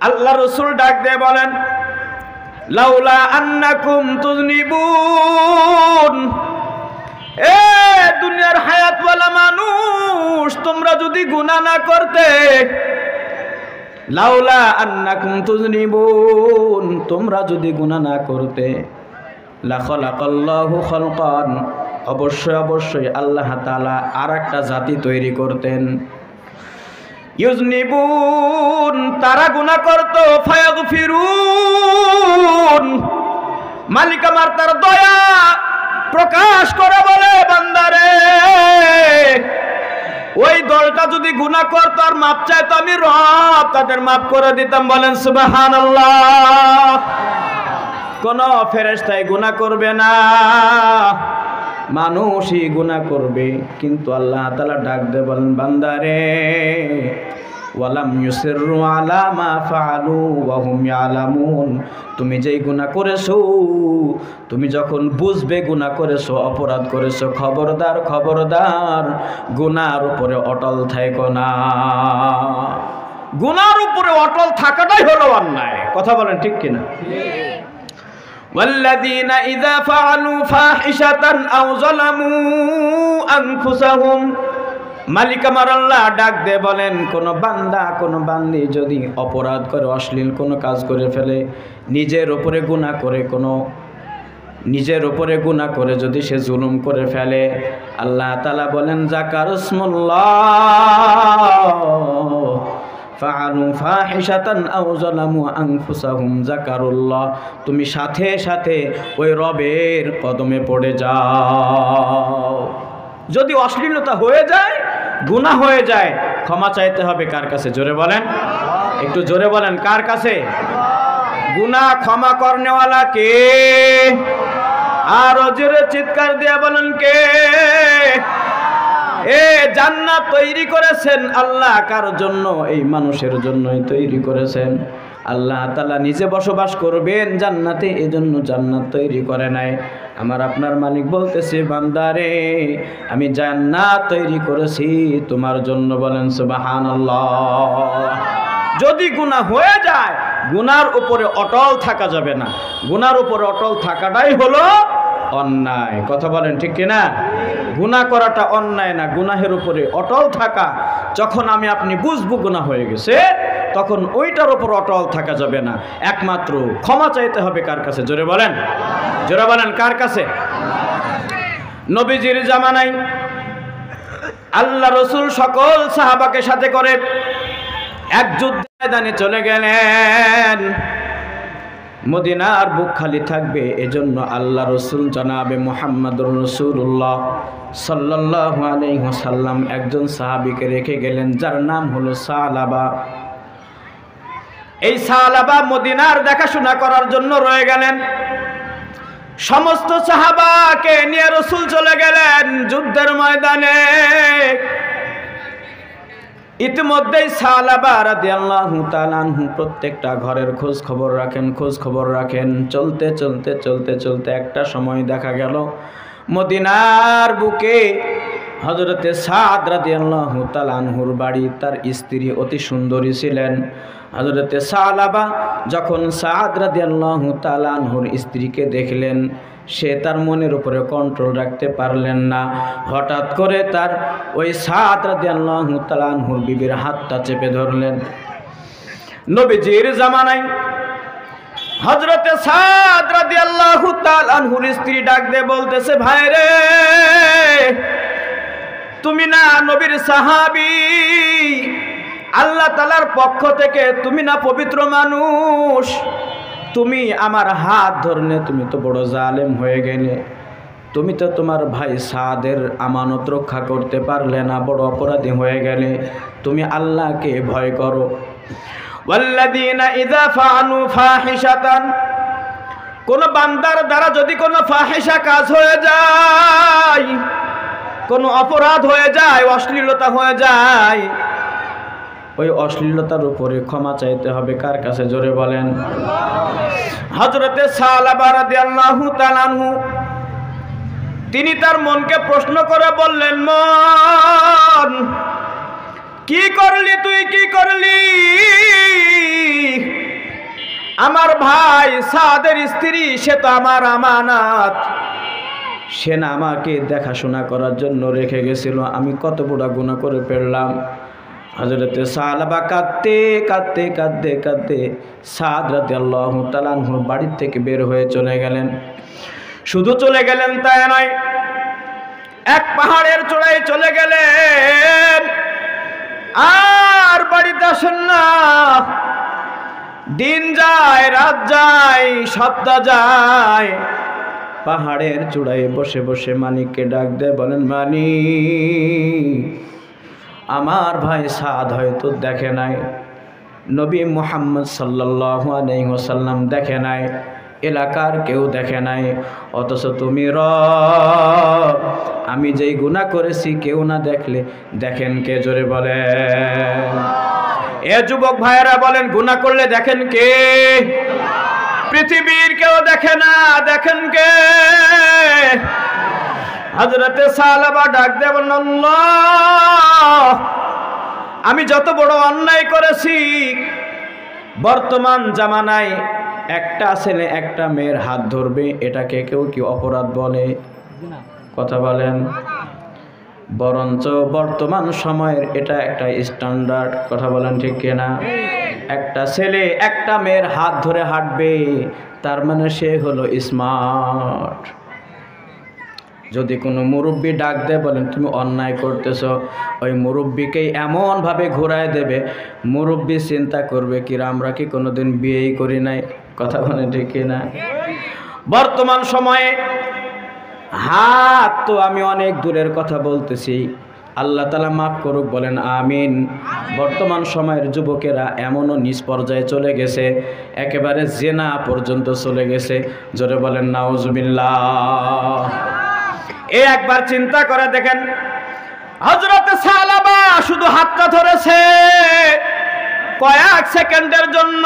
আল্লাহ রাসূল ডাক দিয়ে বলেন, লাউলা আন্নাকুম তুযনিবুন, এ দুনিয়ার হায়াতওয়ালা মানুষ, তোমরা যদি গুনাহ না করতে, লাউলা আন্নাকুম তুযনিবুন, তোমরা যদি গুনাহ না করতে, লা খালাকাল্লাহু খালকান, অবশ্যই অবশ্যই আল্লাহ তাআলা আরেকটা জাতি তৈরি করতেন। ইউজনিবুন, তারা গুনাহ করত, ফায়াগফিরুন, মালিক আমার তার দয়া প্রকাশ করে বলে, বান্দারে ওই দলটা যদি গুনাহ করত আর মাপ চাইতো, আমি রব তাদের মাফ করে দিতাম। বলেন সুবহানাল্লাহ। কোন ফেরেশতাই গুনাহ করবে না, মানুষই গুনাহ করবে। কিন্তু আল্লাহ তাআলা ডাক দিয়ে বলেন, বান্দারে ওয়ালাম ইউসিররু আলা মা ফাআলু ওয়া হুম ইয়ালামুন, তুমি যেই গুনাহ করেছো, তুমি যখন বুঝবে গুনাহ করেছো, অপরাধ করেছো, খবরদার খবরদার গুনাহর উপরে অটল থেকো না। গুনাহর উপরে অটল থাকাটাই হলো অন্যায়। কথা বলেন ঠিক কিনা? والذين إذا فعلوا فاحشة أو ظلموا أنفسهم মালিক আমার আল্লাহ ডাক দিয়ে বলেন, কোন বান্দা কোন বান্দি যদি অপরাধ করে, অশ্লীল কোনো কাজ করে ফেলে, নিজের ওপরে গুনাহ করে যদি সে জুলুম করে ফেলে, আল্লাহ তাআলা বলেন যাকারুসমুল্লাহ ফাআলু ফাহিশাতান আও যালামু আনফুসাহুম যাকারুল্লাহ, তুমি সাথে সাথে ওই রবের কদমে পড়ে যাও। যদি অশ্লীলতা হয়ে যায়, গুনাহ হয়ে যায়, ক্ষমা চাইতে হবে কার কাছে? জোরে বলেন, একটু জোরে বলেন, কার কাছে? গুনাহ ক্ষমা করনেওয়ালা কে? আর জোরে চিৎকার দিয়ে বলেন কে? জান্নাত তৈরি করেছেন আল্লাহ কার জন্য? এই মানুষের জন্যই তৈরি করেছেন। আল্লাহ তাআলা নিজে বসবাস করবেন জান্নাতে, এজন্য জান্নাত তৈরি করে নাই। আমার আপনার মালিক বলতেছে, বান্দারে আমি জান্নাত তৈরি করেছি তোমার জন্য। বলেন সুবহানাল্লাহ। যদি গুনাহ হয়ে যায়, গুনার উপরে অটল থাকা যাবে না। গুনার উপরে অটল থাকাটাই হলো অন্যায়। কথা বলেন ঠিক কিনা? গুনাহ করাটা অন্যায় না, গুনাহের উপরে অটল থাকা। যখন আমি আপনি বুঝবো গুনাহ হয়ে গেছে, তখন ওইটার উপর অটল থাকা যাবে না। একমাত্র ক্ষমা চাইতে হবে কার কাছে? জোরে বলেন, জোরে বলেন, কার কাছে? নবীজির জামানায় আল্লাহ রসুল সকল সাহাবাকে সাথে করে এক যুদ্ধ ময়দানে চলে গেলেন। মদিনার বুক খালি থাকবে, এজন্য আল্লাহ রসুল জনাবে মুহাম্মদুর রাসূলুল্লাহ সাল্লাল্লাহু আলাইহি ওয়াসাল্লাম একজন সাহাবীকে রেখে গেলেন, যার নাম হলো সালাবা। এই সালাবা মদিনার দেখাশোনা করার জন্য রয়ে গেলেন। সমস্ত সাহাবাকে নিয়ে রসুল চলে গেলেন যুদ্ধের ময়দানে। ইতিমধ্যেই সালাবা রাদিয়াল্লাহু তাআলা আনহু প্রত্যেকটা ঘরের খোঁজ খবর রাখেন। চলতে একটা সময় দেখা গেল মদিনার বুকে হযরতে সাদ রাদিয়াল্লাহু তাআলা আনহুর বাড়ি। তার স্ত্রী অতি সুন্দরী ছিলেন। হযরতে সালাবা যখন সাদ রাদিয়াল্লাহু তাআলা আনহুর স্ত্রীকে দেখলেন, সে তার মনের উপরে কন্ট্রোল রাখতে পারলেন না। হঠাৎ করে তার ওই সাদ রাদিয়াল্লাহু তাআলা আনহুর বিবির হাতটা চেপে ধরলেন। নবীজির জামানায় হযরতে সাদ রাদিয়াল্লাহু তাআলা আনহুর স্ত্রী ডাক দিয়ে বলতেছে, ভাই রে, তুমি না নবীর সাহাবী, আল্লাহ তাআলার পক্ষ থেকে তুমি না পবিত্র মানুষ, তুমি আমার হাত ধরলে তুমি তো বড় জালেম হয়ে গেলে। তুমি তো তোমার ভাই সাদের আমানত রক্ষা করতে পারলে না, বড় অপরাধী হয়ে গেলে। তুমি আল্লাহকে ভয় করো। ওয়াল্লাযীনা ইযা ফাআলু ফাহিশাতান, কোন বান্দার দ্বারা যদি কোনো ফাহিশা কাজ হয়ে যায়, কোনো অপরাধ হয়ে যায়, অশ্লীলতা হয়ে যায়, ওই অশ্লীলতার উপরে ক্ষমা চাইতে হবে কার কাছে? জোরে বলেন। হযরতে সালাবা রাদিয়াল্লাহু তাআলা আনহু তিনি তার মনকে প্রশ্ন করে বললেন, মন, কি করলি তুই? কি করলি? আমার ভাই সাদের স্ত্রী, সে তো আমার আমানত, সে না আমাকে দেখাশোনা করার জন্য রেখে গেছিল। আমি কত বড় গুনাহ করে ফেললাম। হযরতে সালাবা কাঁদতে সাদ রাদিয়াল্লাহু তাআলা আনহুর বাড়ি থেকে বের হয়ে চলে গেলেন। শুধু চলে গেলেন তাই নয়, এক পাহাড়ের চূড়ায় চলে গেলেন, আর বাড়িতে আসেন না। দিন যায়, রাত যায়, সপ্তাহ যায়, পাহাড়ের চূড়ায় বসে বসে মালিককে ডাক দেয়, বলেন, মালিক, আমার ভাই সাদ হয়তো দেখে নাই, নবী মুহাম্মদ সাল্লাল্লাহু আলাইহি ওয়াসাল্লাম দেখে নাই, এলাকার কেউ দেখে নাই, অথচ তুমি রব, আমি যেই গুনাহ করেছি কেউ না দেখলে দেখেন কে? জোরে বলেন। এ যুবক ভাইয়েরা বলেন, গুনাহ করলে দেখেন কে? পৃথিবীর কেউ দেখে না, দেখেন কে? হযরতে সালাবা ডাক দেন, আল্লাহ, আমি যত বড় অন্যায় করেছি, বর্তমান জামানায় একটা ছেলে একটা মেয়ের হাত ধরবে, এটাকে কেউ কি অপরাধ বলে? কথা বলেন। বরঞ্চ বর্তমান সময়ের এটা একটা স্ট্যান্ডার্ড, কথা বলেন ঠিক কিনা? একটা ছেলে একটা মেয়ের হাত ধরে হাঁটবে, তার মানে সে হলো স্মার্ট। যদি কোনো মুরব্বি ডাক দেয় বলেন তুমি অন্যায় করতেছ, ওই মুরব্বিকেই এমনভাবে ঘোরায় দেবে, মুরব্বি চিন্তা করবে কি আমরা কি কোনোদিন বিয়েই করি নাই, কথা বলেন ঠিক কিনা? বর্তমান সময়ে হাত তো আমি অনেক দূরের কথা বলতেছি, আল্লাহ তাআলা মাফ করুক, বলেন আমিন। বর্তমান সময়ের যুবকেরা এমনও নিজ পর্যায়ে চলে গেছে, একেবারে জেনা পর্যন্ত চলে গেছে, জোরে বলেন নাউজুবিল্লাহ। এই একবার চিন্তা করে দেখেন, হযরত সালাবা শুধু হাতটা ধরেছে কয়েক সেকেন্ডের জন্য।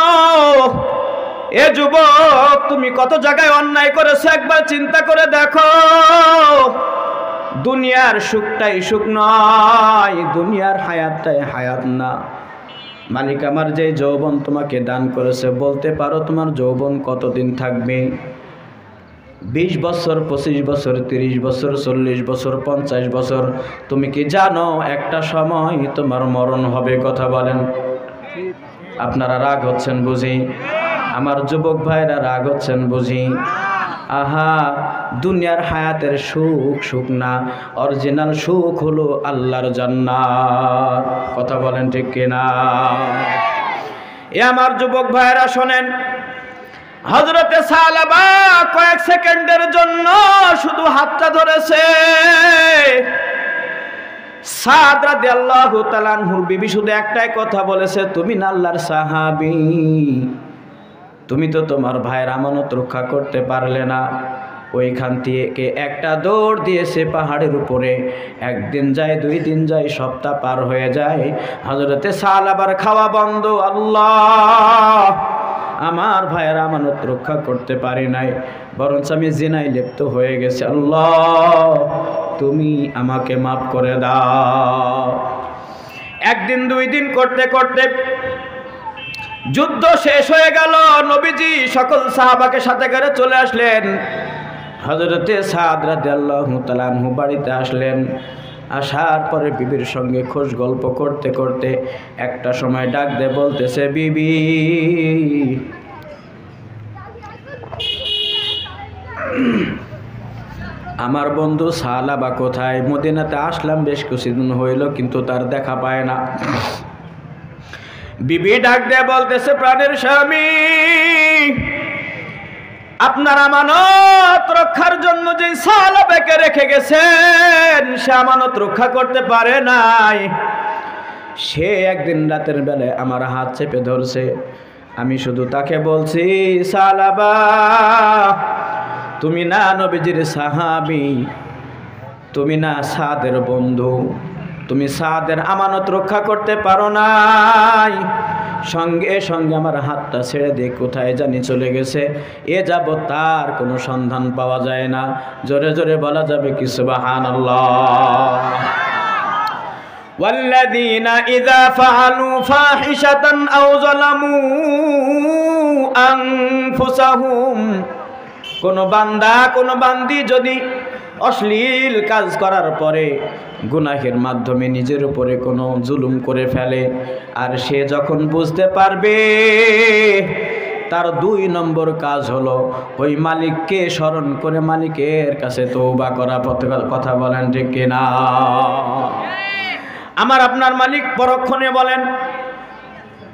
এ যুবক, তুমি কত জায়গায় অন্যায় করেছো একবার চিন্তা করে দেখো। দুনিয়ার সুখটাই সুখ নয়, দুনিয়ার হায়াতটাই হায়াত না। মালিক আমার যে যৌবন তোমাকে দান করেছে, বলতে পারো তোমার যৌবন কতদিন থাকবে? 20 বছর, 25 বছর, 30 বছর, 40 বছর, 50 বছর। তুমি কি জানো একটা সময় তোমার মরণ হবে? কথা বলেন। আপনারা রাগ হচ্ছেন বুঝি? আমার যুবক ভাইরা রাগ হচ্ছেন বুঝি? আহা, দুনিয়ার হায়াতের সুখ সুখ না, অরিজিনাল সুখ হলো আল্লাহর জান্নাত, কথা বলেন ঠিক কিনা? এ আমার যুবক ভাইরা শোনেন, হযরতে সালাবা কয়েক সেকেন্ডের জন্য শুধু হাতটা ধরেছে। সাদ রাদিয়াল্লাহু তাআলা আনহুর বিবি শুধু একটাই কথা বলেছে, তুমি না আল্লাহর সাহাবী, তুমি তো তোমার ভাইয়ের আমানত রক্ষা করতে পারলে না। ওইখান থেকে একটা দৌড় দিয়েছে পাহাড়ের উপরে। একদিন যায়, 2 দিন যায়, সপ্তাহ পার হয়ে যায়, হযরতে সালাবার খাওয়া বন্ধ। আল্লাহ, আমার ভাইয়ের আমানত রক্ষা করতে পারি নাই, বরঞ্চ আমি জিনায় লিপ্ত হয়ে গেছি। আল্লাহ, তুমি আমাকে মাফ করে দাও। একদিন 2 দিন করতে করতে যুদ্ধ শেষ হয়ে গেল। নবীজি সকল সাহাবাকে সাথে করে চলে আসলেন। হযরতে সাদ রাদিয়াল্লাহু তাআলা আনহু বাড়িতে আসলেন। আসার পরে বিবির সঙ্গে খোশ গল্প করতে করতে একটা সময় ডাক দিয়ে বলতেছে, বিবি, আমার বন্ধু সালাবা কোথায়? মদিনাতে আসলাম বেশ কিছুদিন হইল, কিন্তু তার দেখা পায় না। বিবি ডাক দিয়ে বলতেছে, প্রাণের স্বামী, আপনার আমানত রক্ষার জন্য যে সালাবাকে রেখে গেছেন, সে আমানত রক্ষা করতে পারে নাই। সে একদিন রাতের বেলায় আমার হাত চেপে ধরছে। আমি শুধু তাকে বলছি, সালাবা, তুমি না নবীজির সাহাবী, তুমি না সাদের বন্ধু, তুমি সাদের আমানত রক্ষা করতে পারো নাই। সঙ্গে সঙ্গে আমার হাতটা ছেড়ে দিয়ে কোথায় জানি চলে গেছে। এ যাব তার কোনো সন্ধান পাওয়া যায় না। জোরে জোরে বলা যাবে কি সুবহানাল্লাহ। ওয়াল্লাযীনা ইযা ফাআলু ফাহিশাতান আও যালামু আনফুসাহুম, কোন বান্দা কোন বান্দি যদি অশ্লীল কাজ করার পরে গুনাহের মাধ্যমে নিজের উপরে কোনো জুলুম করে ফেলে, আর সে যখন বুঝতে পারবে, তার 2 নম্বর কাজ হলো ওই মালিককে স্মরণ করে মালিকের কাছে তওবা করা। কথা বলেন ঠিক কিনা? আমার আপনার মালিক পরক্ষণে বলেন,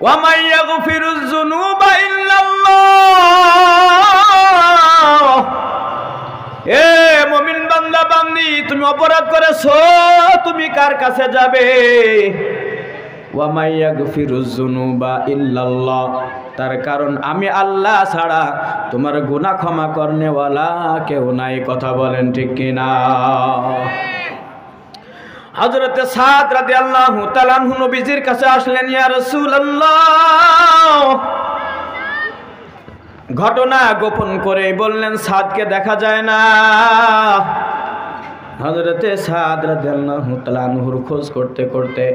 ওয়া মান ইয়াগফিরুয যুনুবা ইল্লাল্লাহ। এ মুমিন বান্দা বান্দি, তুমি অপরাধ করেছো, তুমি কার কাছে যাবে? ওয়া মান ইয়াগফিরুয যুনুবা ইল্লাল্লাহ, তার কারণ আমি আল্লাহ ছাড়া তোমার গুনাহ ক্ষমা করনেওয়ালা কেউ নাই। কথা বলেন ঠিক কিনা? হযরতে সাদ রাদিয়াল্লাহু তাআলা আনহু নবীজির কাছে আসলেন, ইয়া রাসূলুল্লাহ। ঘটনা গোপন করে বললেন, সাদকে দেখা যায় না। হযরতে সাদ রাদিয়াল্লাহু তাআলা আনহুর খোঁজ করতে করতে,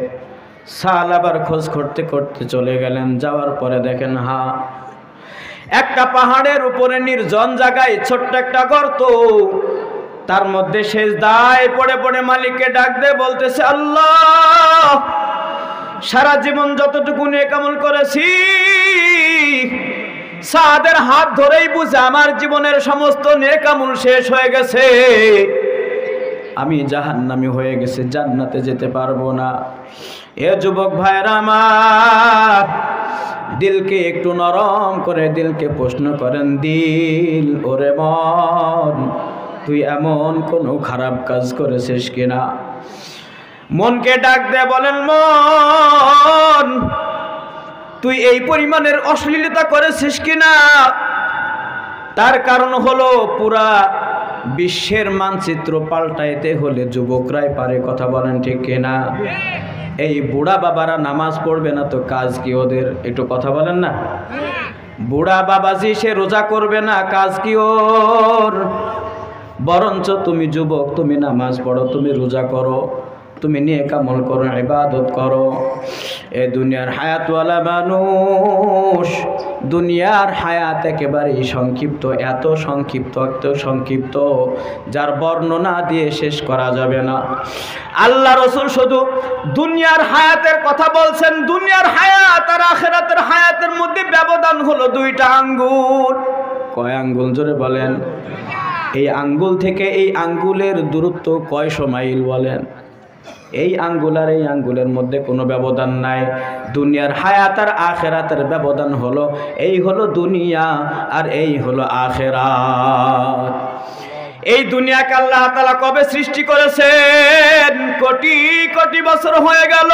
সালাবার খোঁজ করতে করতে চলে গেলেন। যাওয়ার পরে দেখেন, একটা পাহাড়ের উপরে নির্জন জায়গায় ছোট্ট একটা গর্ত, তার মধ্যে সেজদায় পড়ে পড়ে মালিককে ডাক দিয়ে বলতেছে, আল্লাহ, সারা জীবন যতটুকু নেক আমল করেছি সাদের হাত ধরেই বুঝে আমার জীবনের সমস্ত নেক আমল শেষ হয়ে গেছে, আমি জাহান্নামী হয়ে গেছে, জান্নাতে যেতে পারবো না। এ যুবক ভাইরা আমার, দিলকে একটু নরম করে দিলকে প্রশ্ন করেন, দিল ওরে মন, তুই এমন কোনো খারাপ কাজ করেছিস কিনা? মনকে ডাক দে বলেন, মন, তুই এই পরিমাণের অশ্লীলতা করেছিস কিনা? তার কারণ হলো পুরা বিশ্বের মানচিত্র পাল্টাইতে হলে যুবকরাই পারে, কথা বলেন ঠিক কিনা? এই বুড়া বাবারা নামাজ পড়বে না তো কাজ কি ওদের? একটু কথা বলেন না। বুড়া বাবাজি সে রোজা করবে না, কাজ কি ওর? বরঞ্চ তুমি যুবক, তুমি নামাজ পড়ো, তুমি রোজা করো, তুমি নেক আমল করো, ইবাদত করো। এ দুনিয়ার হায়াতওয়ালা মানুষ, দুনিয়ার হায়াত একেবারেই সংক্ষিপ্ত, এত সংক্ষিপ্ত, এত সংক্ষিপ্ত যার বর্ণনা দিয়ে শেষ করা যাবে না। আল্লাহ রসুল শুধু দুনিয়ার হায়াতের কথা বলছেন। দুনিয়ার হায়াত আর আখিরাতের হায়াতের মধ্যে ব্যবধান হলো 2টা আঙ্গুল। কয় আঙ্গুল? জোরে বলেন। এই আঙ্গুল থেকে এই আঙ্গুলের দূরত্ব কয়শো মাইল বলেন? এই আঙ্গুল আর এই আঙ্গুলের মধ্যে কোনো ব্যবধান নাই। দুনিয়ার হায়াত আর আখিরাতের ব্যবধান হলো, এই হলো দুনিয়া আর এই হলো আখিরাত। এই দুনিয়াকে আল্লাহ তাআলা কবে সৃষ্টি করেছেন? কোটি কোটি বছর হয়ে গেল,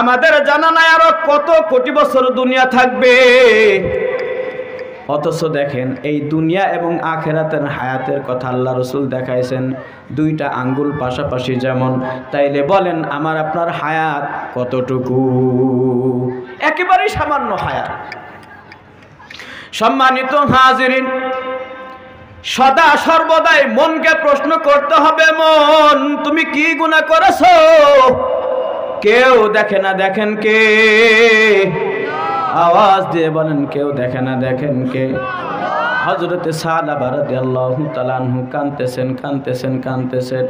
আমাদের জানা নাই আরো কত কোটি বছর দুনিয়া থাকবে। অথচ দেখেন এই দুনিয়া এবং আখিরাতের হায়াতের কথা আল্লাহ রসুল দেখাইছেন 2টা আঙ্গুল পাশাপাশি যেমন, তাইলে বলেন আমার আপনার হায়াত কতটুকু? একেবারেই সামান্য হায়াত। সম্মানিত হাজিরিন, সদা সর্বদাই মনকে প্রশ্ন করতে হবে, মন তুমি কি গুনাহ করেছো? কেউ দেখে না, দেখেন কে? আওয়াজ দিয়ে বলেন, কেউ দেখে না, দেখেন কে? হযরতে সালাবা রাদিয়াল্লাহু তাআলা আনহু কাঁদতেছেন, কাঁদতেছেন, কাঁদতেছেন।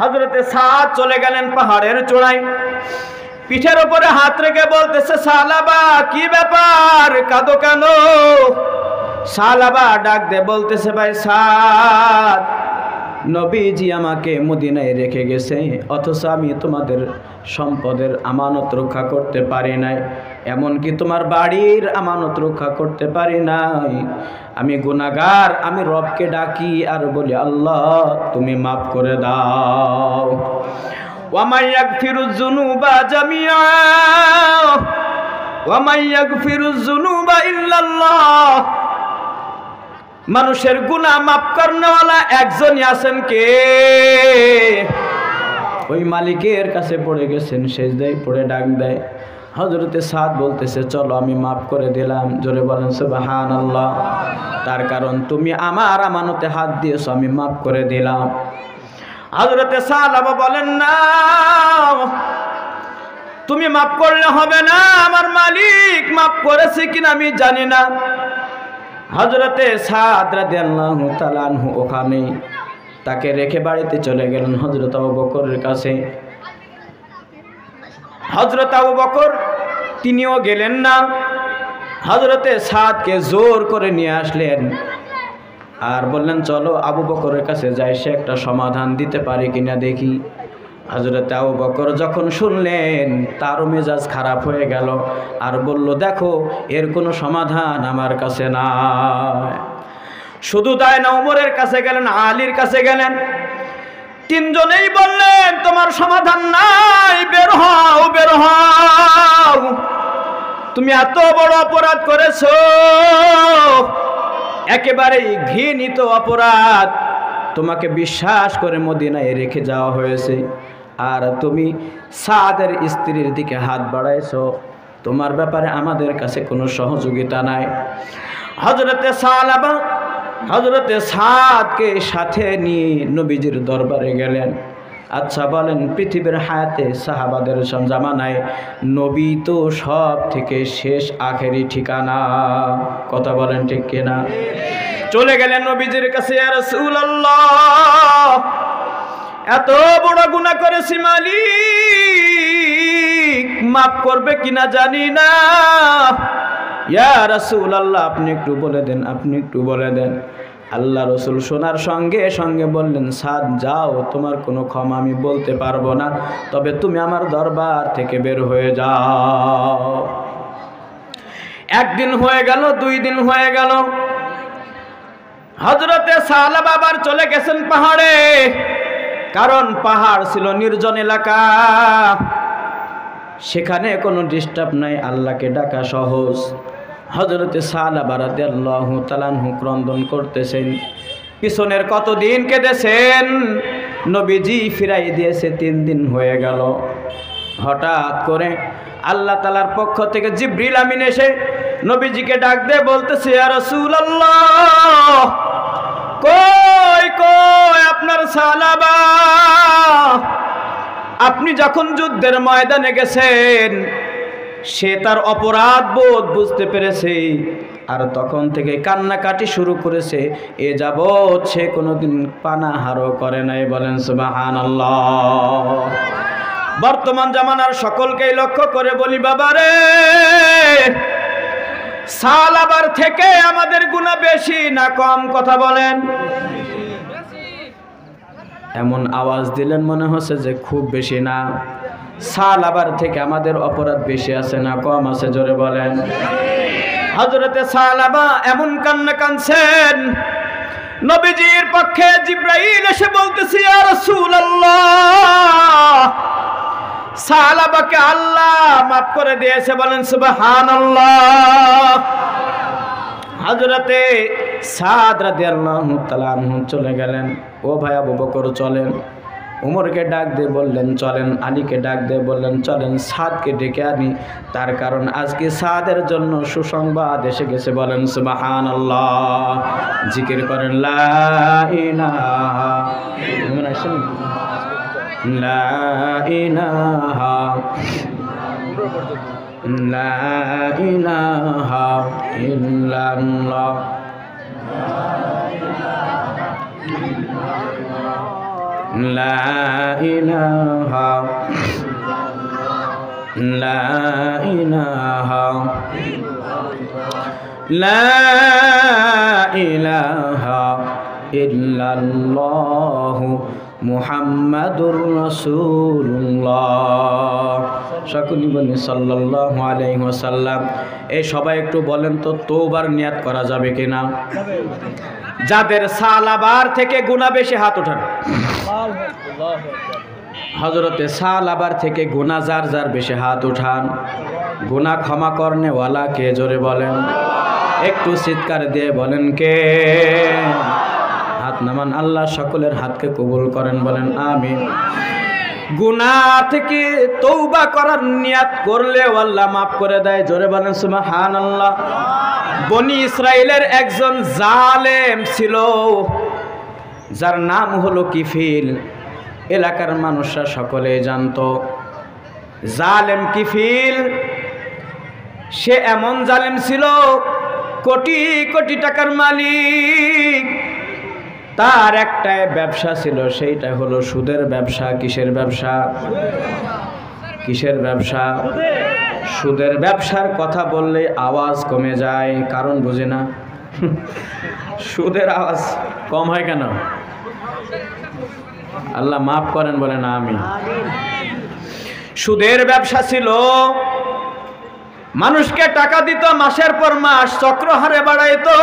হযরতে সাদ চলে গেলেন পাহাড়ের চূড়ায়, পিঠের উপরে হাত রেখে বলতেছে, সালাবা কি ব্যাপার, কাঁদো কেন? সালাবা ডাক দিয়ে বলতেছে, ভাই সাদ, নবীজি আমাকে মদিনায় রেখে গেছে, অথচ আমি তোমাদের সম্পদের আমানত রক্ষা করতে পারি নাই, এমনকি তোমার বাড়ির আমানত রক্ষা করতে পারি নাই। আমি গুনাহগার, আমি রবকে ডাকি আর বলি, আল্লাহ তুমি মাফ করে দাও। ওয়া মান ইয়াগফিরুয যুনুবা জামিআ ওয়া মান ইয়াগফিরুয যুনুবা ইল্লাল্লাহ। মানুষের গুনাহ মাফ করনেওয়ালা একজনই আছেন, কে? ওই মালিকের কাছে পড়ে গেছেন, সেজদায় পড়ে ডাক দেয়। হযরতে সাদ বলতেছে, চলো আমি মাফ করে দিলাম। জোরে বলেন সুবহানাল্লাহ। তার কারণ তুমি আমার আমানতে হাত দিয়েছো, আমি মাফ করে দিলাম। হযরতে সালাবা বলেন, না, তুমি মাফ করলে হবে না, আমার মালিক মাফ করেছে কিনা আমি জানি না। হযরতে সাদ রাদিয়াল্লাহু তাআলা আনহু ওখানে তাকে রেখে বাড়িতে চলে গেলেন হযরত আবু বকরের কাছে। হযরত আবু বকর তিনিও গেলেন না, হযরতে সাদকে জোর করে নিয়ে আসলেন আর বললেন, চলো আবু বকরের কাছে যাই, সে একটা সমাধান দিতে পারে কিনা দেখি। হযরত আবু বকর যখন শুনলেন, তারও মেজাজ খারাপ হয়ে গেল আর বলল, দেখো এর কোনো সমাধান আমার কাছে নাই। শুধু তাই না, ওমরের কাছে গেলেন, আলীর কাছে গেলেন, তিনজনেই বললেন, তোমার সমাধান নাই, বের হও, বের হও, তুমি এত বড় অপরাধ করেছো, একেবারেই ঘৃণিত অপরাধ। তোমাকে বিশ্বাস করে মদিনায় রেখে যাওয়া হয়েছে, আর তুমি সাদের স্ত্রীর দিকে হাত বাড়াইছো, তোমার ব্যাপারে আমাদের কাছে কোনো সহযোগিতা নাই। হযরতে সালাবা হযরতে সাদকে সাথে নিয়ে নবীজির দরবারে গেলেন। আচ্ছা বলেন, পৃথিবীর হায়াতে সাহাবাদের জামানায় নবী তো সব থেকে শেষ আখেরি ঠিকানা, কথা বলেন ঠিক কিনা? চলে গেলেন নবীজির কাছে, ইয়া রাসূলুল্লাহ এত বড় গুনাহ করেছি মালিক, মাফ করবে কিনা জানি না। ইয়া রাসূলুল্লাহ আপনি একটু বলে দেন, আপনি একটু বলে দেন। আল্লাহ রসুল শোনার সঙ্গে সঙ্গে বললেন, সাদ যাও, তোমার কোনো ক্ষমা আমি বলতে পারবো না, তবে তুমি আমার দরবার থেকে বের হয়ে যাও। একদিন হয়ে গেল, 2 দিন হয়ে গেল, হযরতে সালাবা আবার চলে গেছেন পাহাড়ে, কারণ পাহাড় ছিল নির্জন এলাকা, সেখানে কোনো ডিস্টার্ব নাই, আল্লাহকে ডাকা সহজ। হযরতে সালাবা রাদিয়াল্লাহু তাআলা আনহু ক্রন্দন করতেছেন, পিছনের কতদিন কেঁদেছেন, নবীজি ফিরাই দিয়েছে, 3 দিন হয়ে গেল। হঠাৎ করে আল্লাহ তাআলার পক্ষ থেকে জিবরিল আমিন এসে নবীজিকে ডাক দিয়ে বলতেছে, ইয়া রাসূলুল্লাহ কই কই আপনার সালাবা, আপনি যখন যুদ্ধের ময়দানে গেছেন সে তার অপরাধ বোধ বুঝতে পেরেছে, আর তখন থেকে কান্নাকাটি শুরু করেছে, এ যাবৎ সে কোনোদিন পানাহারও করে নাই। বলেন সুবহানাল্লাহ। বর্তমান জামানার সকলকেই লক্ষ্য করে বলি, বাবারে সালাবার থেকে আমাদের গুনাহ বেশি না কম? কথা বলেন। এমন আওয়াজ দিলেন মনে হচ্ছে যে খুব বেশি না। সালাবার থেকে আমাদের অপরাধ বেশি আছে না কম আছে? জোরে বলেন। হযরতে সালাবা এমন কান্না কাঁদছেন, নবীজির পক্ষে জিবরাইল এসে বলতেছে, ইয়া রাসূলুল্লাহ সালাবাকে আল্লাহ মাফ করে দিয়েছে। বলেন সুবহানাল্লাহ। হযরতে সাদ রাদিয়াল্লাহু তাআলা আনহু চলে গেলেন। ও ভাই আবু বকর চলেন। উমরকে ডাক দিয়ে বললেন চলেন, আলীকে ডাক দিয়ে বললেন চলেন, সাদকে ডেকে আনি, তার কারণ আজকে সাদের জন্য সুসংবাদ এসে গেছে। বলেন সুবহানাল্লাহ। জিকির করেন লা ইলাহা লা ইলাহা লা ইলাহা ইল্লাল্লাহ লা ইলাহা লা ইলাহা লা ইলাহা ইল্লাল্লাহু মুহাম্মাদুর রাসূলুল্লাহ। সকলেই বলি সাল্লাল্লাহু আলাইহি ওয়াসাল্লাম। এই সবাই একটু বলেন তো তওবার নিয়াত করা যাবে কিনা? যাদের সালাবার থেকে গুনাহ বেশি হাত ওঠান। হযরতে সালাবার থেকে গুনাহ যার যার বেশি হাত উঠান। গুনাহ ক্ষমা করনে ওয়ালা কে? জোরে বলেন। একটু চিৎকার দিয়ে বলেন কে? হাত নামান, আল্লাহ সকলের হাতকে কবুল করেন। বলেন আমিন। গুনাহ থেকে তওবা করার নিয়াত করলে আল্লাহ মাফ করে দেয়। জোরে বলেন সুবহানাল্লাহ। বনি ইসরাইলের একজন জালেম ছিল, যার নাম হলো কিফিল। এলাকার মানুষরা সকলে জানতো জালেম কিফিল। সে এমন জালেম ছিল, কোটি কোটি টাকার মালিক। তার একটাই ব্যবসা ছিল, সেইটা হলো সুদের ব্যবসা। কিসের ব্যবসা? কিসের ব্যবসা? সুদের ব্যবসার কথা বললে আওয়াজ কমে যায়, কারণ বুঝে না। সুদের আওয়াজ কম হয় কেন? আল্লাহ মাফ করেন। বলেন আমিন। সুদের ব্যবসা ছিল, মানুষকে টাকা দিত, মাসের পর মাস চক্রহারে বাড়াইতো।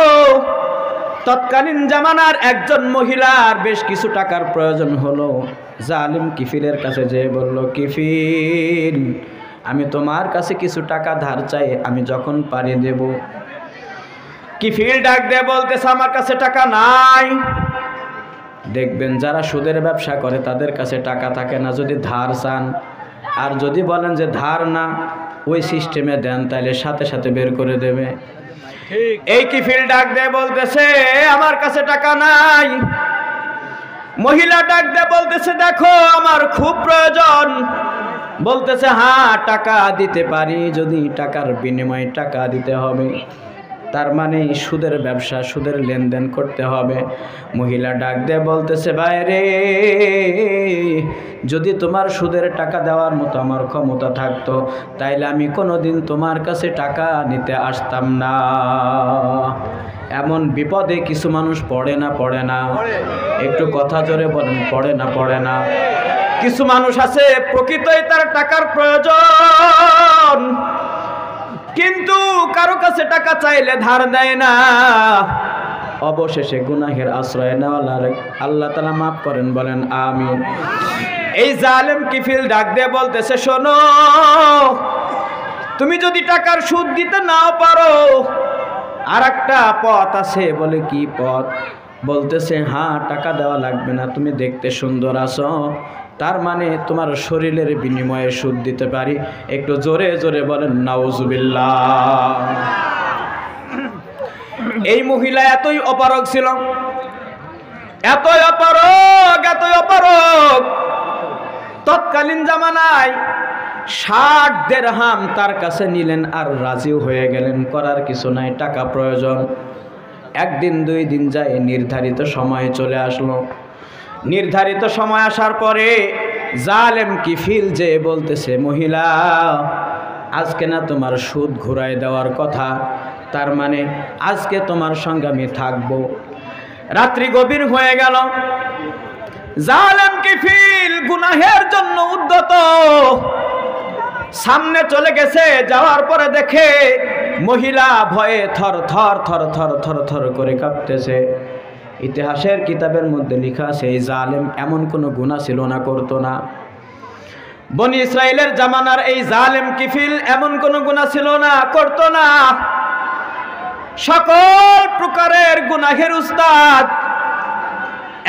তৎকালীন জামানার একজন মহিলার বেশ কিছু টাকার প্রয়োজন হলো। জালিম কিফিলের কাছে যেয়ে বলল, কিফিল আমি তোমার কাছে কিছু টাকা ধার চাই, আমি যখন পারি দেব। কিফিল ডাক দিয়ে বলতেছে, আমার কাছে টাকা নাই। দেখবেন যারা সুদের ব্যবসা করে তাদের কাছে টাকা থাকে না যদি ধার চান, আর যদি বলেন যে ধার না, ওই সিস্টেমে দেন, তাহলে সাথে সাথে বের করে দেবে। এই কিফিল ডাক দিয়ে বলতেছে, আমার কাছে টাকা নাই। মহিলা ডাক দিয়ে বলতেছে, দেখো আমার খুব প্রয়োজন। বলতেছে, হ্যাঁ টাকা দিতে পারি, যদি টাকার বিনিময়ে টাকা দিতে হবে। তার মানে সুদের ব্যবসা, সুদের লেনদেন করতে হবে। মহিলা ডাক দিয়ে বলতেছে, ভাই রে, যদি তোমার সুদের টাকা দেওয়ার মতো আমার ক্ষমতা থাকতো তাইলে আমি কোনোদিন তোমার কাছে টাকা নিতে আসতাম না। এমন বিপদে কিছু মানুষ পড়ে না? একটু কথা জোরে বলেন, পড়ে না? কিছু মানুষ আছে প্রকৃতই তার টাকার প্রয়োজন, কিন্তু কারো কাছে টাকা চাইলে ধার দেয় না। অবশেষে গুনাহের আশ্রয় নেওয়ার আল্লাহ তাআলা মাফ করেন, বলেন আমিন। এই জালেম কিফিল ডাক দিয়ে বলতেছে, শোনো, তুমি যদি টাকার সুদ দিতে নাও পারো, আর একটা পথ আছে। বলে কি পথ? বলতেছে, হ্যাঁ, টাকা দেওয়া লাগবে না, তুমি দেখতে সুন্দর আছো, তার মানে তোমার শরীরের বিনিময়ে সুদ দিতে পারি। একটু জোরে জোরে বলেন নাউজুবিল্লাহ। এই মহিলা এতই অপারগ ছিল, এতই অপারগ, তৎকালীন জামানায় 60 দিরহাম তার কাছে নিলেন আর রাজিও হয়ে গেলেন, করার কিছু নাই, টাকা প্রয়োজন। একদিন 2 দিন যায়, নির্ধারিত সময় চলে আসলো। নির্ধারিত সময় আসার পরে জালেম কিফিল যে বলতেছে, মহিলা, আজকে না তোমার সুদ ঘুরাই দেওয়ার কথা, তার মানে আজকে তোমার সঙ্গে আমি থাকবো। রাত্রি গভীর হয়ে গেল, জালেম কিফিল গুনাহের জন্য উদ্যত সামনে চলে গেছে। যাওয়ার পরে দেখে মহিলা ভয়ে থর করে কাঁপতেছে। ইতিহাসের কিতাবের মধ্যে লেখা আছে, এই জালেম এমন কোনো গুনাহ ছিল না, করতো না। বনি ইসরাইলের জামানার এই জালেম কিফিল এমন কোনো গুনাহ ছিল না, করতো না। সকল প্রকারের গুনাহের উস্তাদ,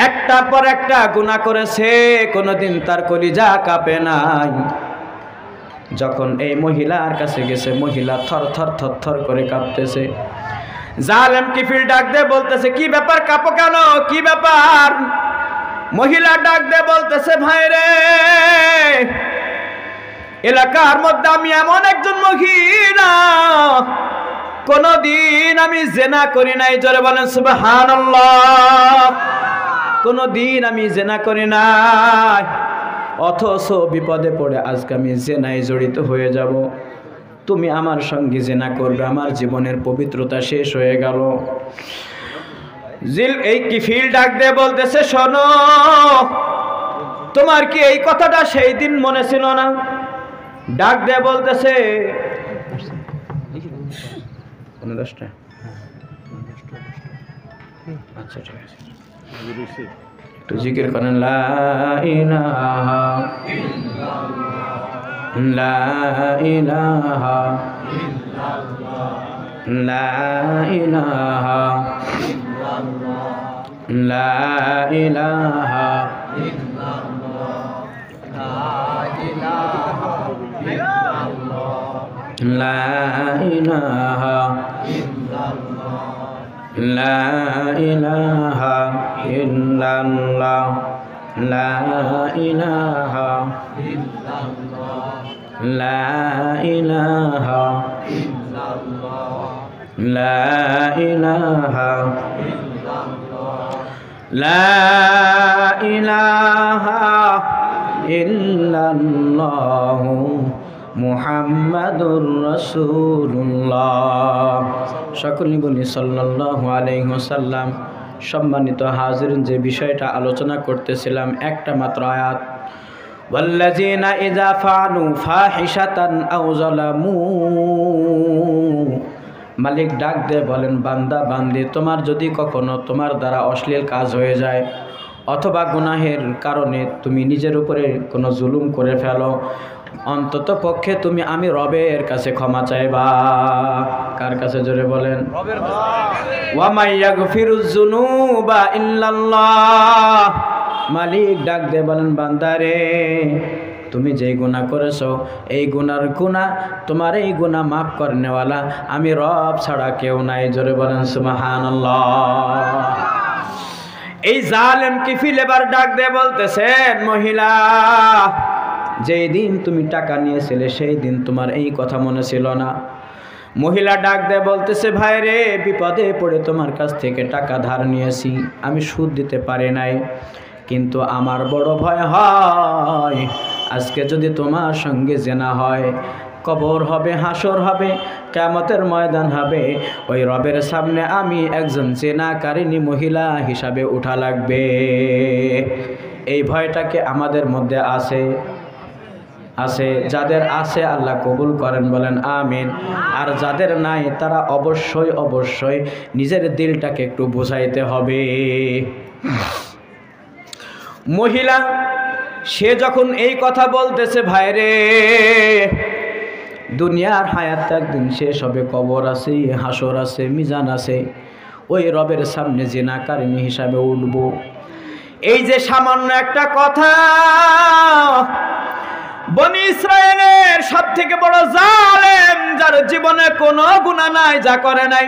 একটার পর একটা গুনাহ করেছে, কোনোদিন তার কলিজা কাঁপে নাই। যখন এই মহিলার কাছে গেছে, মহিলা থর করে কাঁপতেছে। জালেম কিফিল ডাক দিয়ে বলতেছে, কি ব্যাপার, কাঁপো কেন, কি ব্যাপার? মহিলা ডাক দিয়ে বলতেছে, ভাই রে, এলাকার মধ্যে আমি এমন একজন মহিলা, কোনদিন আমি জেনা করি নাই। জোরে বলেন সুবহানাল্লাহ। কোনদিন আমি জেনা করি নাই, অথচ বিপদে পড়ে আজকে আমি জেনায় জড়িত হয়ে যাব। তুমি আমার সঙ্গে জেনা করবে, আমার জীবনের পবিত্রতা শেষ হয়ে গেল। এই কিফিল ডাক দিয়ে বলতেছে, শোনো, তোমার কি এই কথাটা সেই দিন মনে ছিল না? ডাক দিয়ে বলতেছে, আচ্ছা ঠিক আছে, একটু জিকির করেন, লা ইলাহা ইল্লাল্লাহ, লা ইলাহা ইল্লাল্লাহ, লা ইলাহা ইল্লাল্লাহ, লা ইলাহা ইল্লাল্লাহ, লা ইলাহা ইল্লাল্লাহ, লা ইলাহা ইল্লাল্লাহ, লা ইলাহা ইল্লাল্লাহ, লা ইলাহা ইল্লাল্লাহ, লা ইলাহা ইল্লাল্লাহ, লা ইলাহা ইল্লাল্লাহ, মুহাম্মাদুর রাসূলুল্লাহ। সকলে বলি সাল্লাল্লাহু আলাইহি ওয়াসাল্লাম। সম্মানিত হাজিরিন, যে বিষয়টা আলোচনা করতেছিলাম, একটা মাত্র আয়াত, ওয়াল্লাযীনা ইযা ফাআলু ফাহিশাতান আও যালামু, মালিক ডাক দিয়ে বলেন, বান্দা বান্দি, তোমার যদি কখনো তোমার দ্বারা অশ্লীল কাজ হয়ে যায়, অথবা গুনাহের কারণে তুমি নিজের উপরে কোনো জুলুম করে ফেলো, অন্তত পক্ষে তুমি আমি রবের কাছে ক্ষমা চাইবা। কার কাছে? জোরে বলেন। ওয়া মাইয়াগফিরুজ যুনুবা ইল্লাল্লাহ। মালিক ডাক দিয়ে বলেন, বান্দারে, তুমি যেই গুনাহ করেছো, এই গুনার গুনাহ, তোমার এই গুনাহ মাফ করনেওয়ালা আমি রব ছাড়া কেউ নাই। জোরে বলেন সুবহানাল্লাহ। এই জালেম কিফিল এবার ডাক দিয়ে বলতেছেন, মহিলা, যেই দিন তুমি টাকা নিয়েছিলে সেই দিন তোমার এই কথা মনে ছিল না? মহিলা ডাক দেয় বলতেছে, ভাই রে, বিপদে পড়ে তোমার কাছ থেকে টাকা ধার নিয়েছি, আমি সুদ দিতে পারি নাই, কিন্তু আমার বড় ভয় হয় আজকে যদি তোমার সঙ্গে জেনা হয়, কবর হবে, হাসর হবে, কিয়ামতের ময়দান হবে, ওই রবের সামনে আমি একজন জেনাকারিনী মহিলা হিসাবে উঠা লাগবে। এই ভয়টাকে আমাদের মধ্যে আছে? আছে। যাদের আছে আল্লাহ কবুল করেন, বলেন আমিন। আর যাদের নাই তারা অবশ্যই অবশ্যই নিজের দিলটাকে একটু বোঝাইতে হবে। মহিলা সে যখন এই কথা বলতেছে, ভাইরে, দুনিয়ার হায়াত একদিন শেষ হবে, কবর আছে, হাসর আছে, মিজান আছে, ওই রবের সামনে জিনাকারিনী হিসাবে উঠব। এই যে সামান্য একটা কথা, বনি ইসরায়েলের সব থেকে বড় জালেম, যার জীবনে কোনো গুনাহ নাই, যা করে নাই,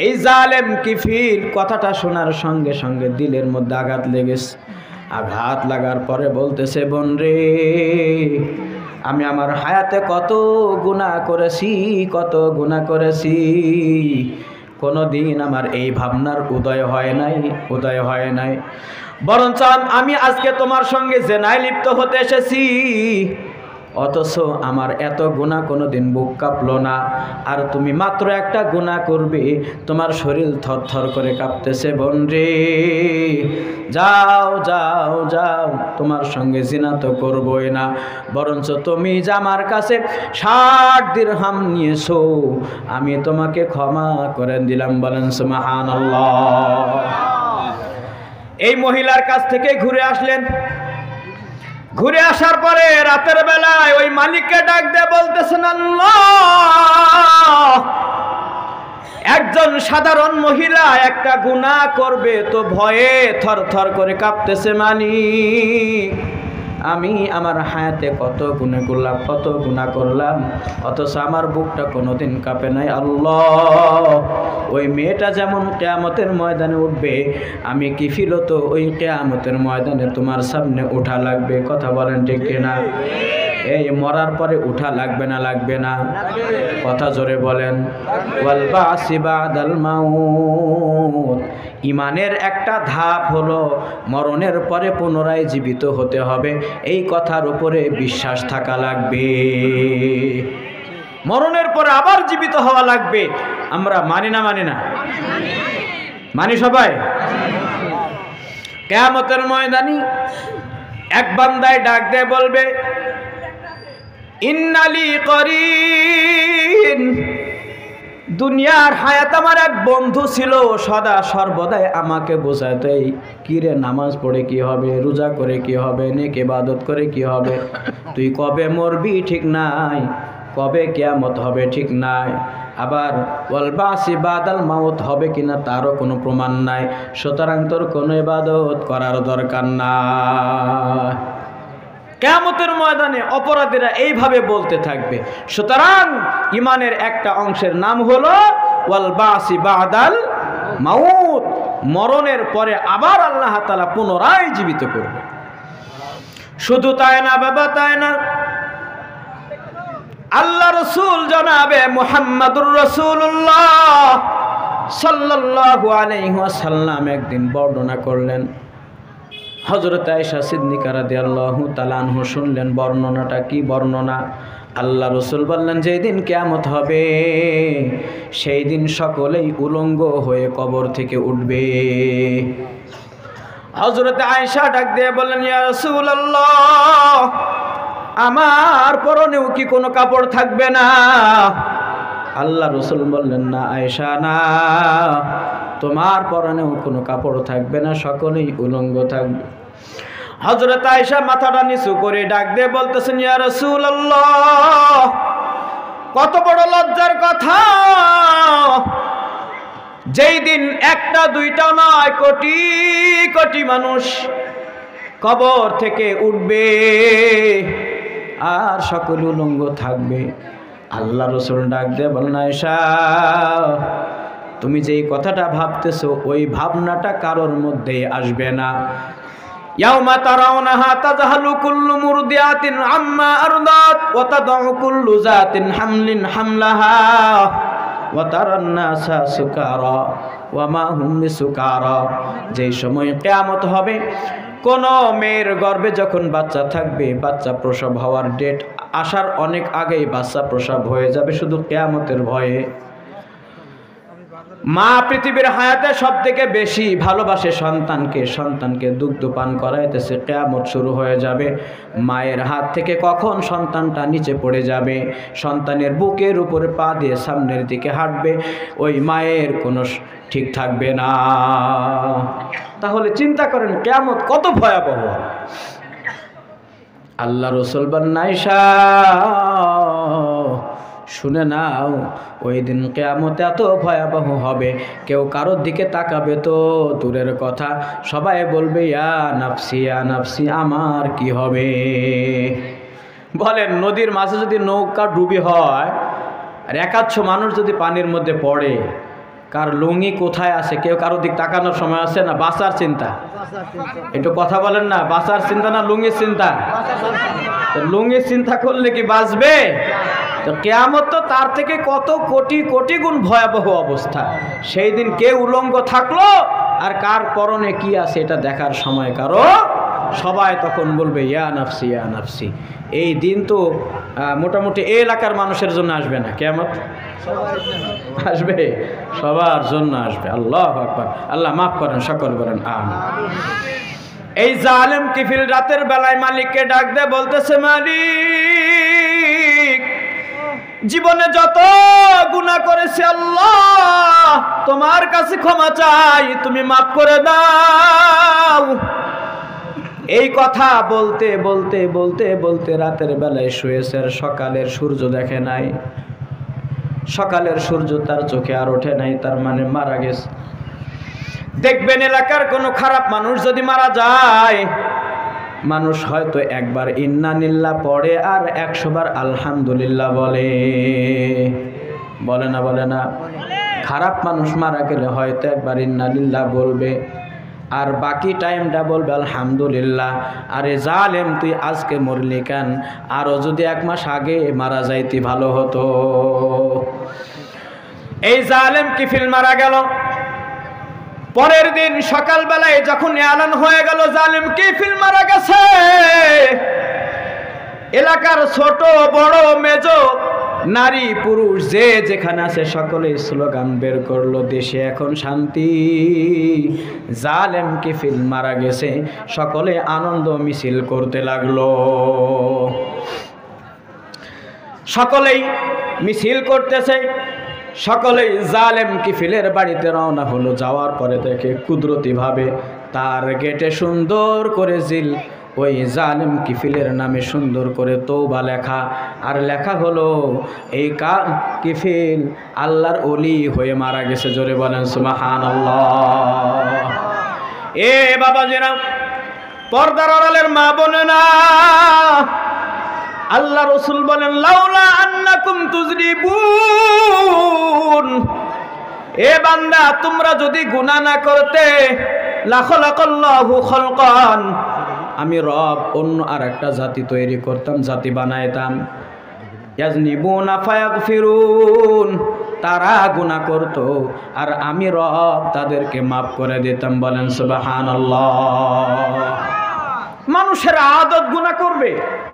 এই জালেম কিফির কথাটা শোনার সঙ্গে সঙ্গে দিলের মধ্যে আঘাত লেগেছে। আঘাত লাগার পরে বলতেছে, বোন রে, আমি আমার হায়াতে কত গুনাহ করেছি, কত গুনাহ করেছি, কোনোদিন আমার এই ভাবনার উদয় হয় নাই, বরঞ্চ আমি আজকে তোমার সঙ্গে জেনায় লিপ্ত হতে এসেছি, অথচ আমার এত গুনাহ কোনোদিন বুক কাঁপলো না, আর তুমি মাত্র একটা গুনাহ করবে, তোমার শরীর থরথর করে কাঁপতেছে। বোন রে, যাও যাও যাও, তোমার সঙ্গে জিনা তো করবই না, বরঞ্চ তুমি যে আমার কাছে 60 দিরহাম নিয়েছো, আমি তোমাকে ক্ষমা করে দিলাম। বলেন সুবহানাল্লাহ। এই মহিলার কাছ থেকে ঘুরে আসলেন। ঘুরে আসার পরে রাতের বেলায় ওই মালিককে ডাক দিয়ে বলতেছেন, আল্লাহ, একজন সাধারণ মহিলা একটা গুনাহ করবে তো ভয়ে থরথর করে কাঁপতেছে মালিক, আমি আমার হায়াতে কত গুনাহ করলাম, অথচ আমার বুকটা কোনোদিন কাঁপে নাই। আল্লাহ, ওই মেয়েটা যেমন কিয়ামতের ময়দানে উঠবে, আমি কিফিলত ওই কিয়ামতের ময়দানে তোমার সামনে উঠা লাগবে। কথা বলেন ঠিক কিনা? এই মরার পরে উঠা লাগবে না? লাগবে না? কথা জোরে বলেন। ওয়াল বাসি বাদাল মাউত, ইমানের একটা ধাপ হলো মরণের পরে পুনরায় জীবিত হতে হবে, এই কথার উপরে বিশ্বাস থাকা লাগবে। মরণের পরে আবার জীবিত হওয়া লাগবে। আমরা মানি না? মানি সবাই? কিয়ামতের ময়দানে এক বান্দায় ডাক দিয়ে বলবে, ইন্নালি করিন, দুনিয়ার হায়াত আমার এক বন্ধু ছিল, সদা সর্বদাই আমাকে বোঝাতো, এই কিরে, নামাজ পড়ে কি হবে, রোজা করে কি হবে, নেক ইবাদত করে কি হবে, তুই কবে মরবি ঠিক নাই, কবে কিয়ামত হবে ঠিক নাই, আবার ওয়াল বাসি বাদাল মাউত হবে কিনা তারও কোনো প্রমাণ নাই, সুতরাং তোর কোনো ইবাদত করার দরকার নাই। কিয়ামতের ময়দানে অপরাধীরা এইভাবে বলতে থাকবে। সুতরাং ইমানের একটা অংশের নাম হলো ওয়াল বাসি বাদাল মাউত, মরণের পরে আবার আল্লাহ তাআলা পুনরায় জীবিত করবে। শুধু তাই না বাবা, তাই না, আল্লাহ রাসূল জনাবে মুহাম্মদুর রাসূলুল্লাহ সাল্লাল্লাহু আলাইহি ওয়াসাল্লাম একদিন বর্ণনা করলেন। হযরত আয়েশা সিদ্দিকা রাদিয়াল্লাহু তাআলা আনহা শুনলেন বর্ণনাটা। কি বর্ণনা? আল্লাহ রাসূল বললেন, যেই দিন কিয়ামত হবে সেই দিন সকলেই উলঙ্গ হয়ে কবর থেকে উঠবে। হযরত আয়েশা ডাক দিয়ে বললেন, ইয়া রাসূলুল্লাহ, আমার পরনেও কি কোনো কাপড় থাকবে না? আল্লাহ রাসূল বললেন, না আয়েশা, না, তোমার পরনেও কোনো কাপড় থাকবে না, সকলেই উলঙ্গ থাকবে। হযরত আয়েশা মাথাটা নিচু করে ডাক দিয়ে বলতেছেন, ইয়া রাসূলুল্লাহ, কত বড় লজ্জার কথা, যেই দিন একটা দুইটা নয়, কোটি কোটি মানুষ কবর থেকে উঠবে আর সকলে উলঙ্গ থাকবে। আল্লাহ রাসূল ডাক দিয়ে বলেন, আয়েশা, তুমি যেই কথাটা ভাবতেছো ওই ভাবনাটা কারোর মধ্যে আসবে না। ইয়াউমা তারাউনাহা তাযহালু কুল্লু মুরদিআতিন আম্মা আরদাত ওয়া তাদউ কুল্লু যাতিন হামলিন হামলাহা ওয়া তারান নাসা সুকারা ওয়া মা হুম বিসুকারা। যেই সময় কিয়ামত হবে, কোন মেয়ের গর্ভে যখন বাচ্চা থাকবে, বাচ্চা প্রসব হওয়ার ডেট আসার অনেক আগেই বাচ্চা প্রসব হয়ে যাবে শুধু কিয়ামতের ভয়ে। মা পৃথিবীর হায়াতে সব থেকে বেশি ভালোবাসে সন্তানকে, সন্তানকে দুগ্ধ পান করাইতেছে, কিয়ামত শুরু হয়ে যাবে। মায়ের হাত থেকে কখন সন্তানটা নিচে পড়ে যাবে, সন্তানের বুকের উপরে পা দিয়ে সামনের দিকে হাঁটবে, ওই মায়ের কোনো ঠিক থাকবে না। তাহলে চিন্তা করেন কিয়ামত কত ভয়াবহ। আল্লাহ রাসূল বলেন, আয়েশা শুনে নাও, ওই দিন কিয়ামত এত ভয়াবহ হবে, কেউ কারোর দিকে তাকাবে তো দূরের কথা, সবাই বলবে ইয়া নাফসি ইয়া নাফসি, আমার কি হবে। বলেন, নদীর মাঝে যদি নৌকা ডুবি হয় আর একাচ্ছ মানুষ যদি পানির মধ্যে পড়ে, কার লুঙ্গি কোথায় আছে কেউ কারোর দিক তাকানোর সময় আছে না? বাঁচার চিন্তা। একটু কথা বলেন না, বাঁচার চিন্তা না লুঙ্গির চিন্তা? লুঙ্গির চিন্তা করলে কি বাঁচবে? তো কিয়ামত তো তার থেকে কত কোটি কোটি গুণ ভয়াবহ অবস্থা। সেই দিন কে উলঙ্গ থাকলো আর কার পরনে কি আছে এটা দেখার সময় কারো, সবাই তখন বলবে ইয়া নাফসি ইয়া নাফসি। এই দিন তো মোটামুটি এই এলাকার মানুষের জন্য আসবে না, কিয়ামত আসবে সবার জন্য আসবে। আল্লাহু আকবার। আল্লাহ মাফ করেন, সকল বলেন আমিন। এই জালেম কিফিল রাতের বেলায় মালিককে ডাক দিয়ে বলতেছে, মালিক জীবনে যত গুনাহ করেছি আল্লাহ তোমার কাছে ক্ষমা চাই, তুমি মাফ করে দাও। এই কথা বলতে বলতে বলতে বলতে রাতের বেলায় শুয়েছে, আর সকালের সূর্য দেখে নাই, সকালের সূর্য তার চোখে আর ওঠে নাই, তার মানে মারা গেছে। দেখবেন এলাকার কোনো খারাপ মানুষ যদি মারা যায়, মানুষ হয়তো একবার ইন্না লিল্লাহ পড়ে আর 100 বার আলহামদুলিল্লাহ বলে, বলে না? বলে না? খারাপ মানুষ মারা গেলে হয়তো একবার ইন্না লিল্লাহ বলবে আর বাকি টাইমটা বলবে আলহামদুলিল্লাহ। আরে জালেম, তুই আজকে মরলি কেন? আরও যদি 1 মাস আগে মারা যাইতি ভালো হতো। এই জালেম কিফিল মারা গেল। পরের দিন সকালবেলায় যখন এলান হয়ে গেল জালেম কিফিল মারা গেছে, এলাকার ছোট বড় মেজো নারী পুরুষ যে যেখানে আছে সকলে স্লোগান বের করলো, দেশে এখন শান্তি, জালেম কিফিল মারা গেছে। সকলে আনন্দ মিছিল করতে লাগলো, সকলেই মিছিল করতেছে, সকলেই জালেম কিফিলের বাড়িতে রওনা হলো। যাওয়ার পরে দেখে কুদরতিভাবে তার গেটে সুন্দর করে ওই জালেম কিফিলের নামে সুন্দর করে তওবা লেখা, আর লেখা হলো এই কিফিল আল্লাহর ওলি হয়ে মারা গেছে। জোরে বলেন সুবহানাল্লাহ। এ বাবাজিরা, পর্দার আড়ালের মা বোনেরা, আল্লাহ রাসূল বলেন, লাউলা আন্নাকুম তুজরিবুন, এ বান্দা তোমরা যদি গুনাহ না করতে, লা খালাকাল্লাহু খালকান, আমি রব অন্য আরেকটা জাতি তৈরি করতাম, জাতি বানাইতাম। ইয়াজনিবুনা ফায়াগফিরুন, তারা গুনাহ করত আর আমি রব তাদেরকে মাফ করে দিতাম। বলেন সুবহানাল্লাহ। মানুষের আদত গুনাহ করবে।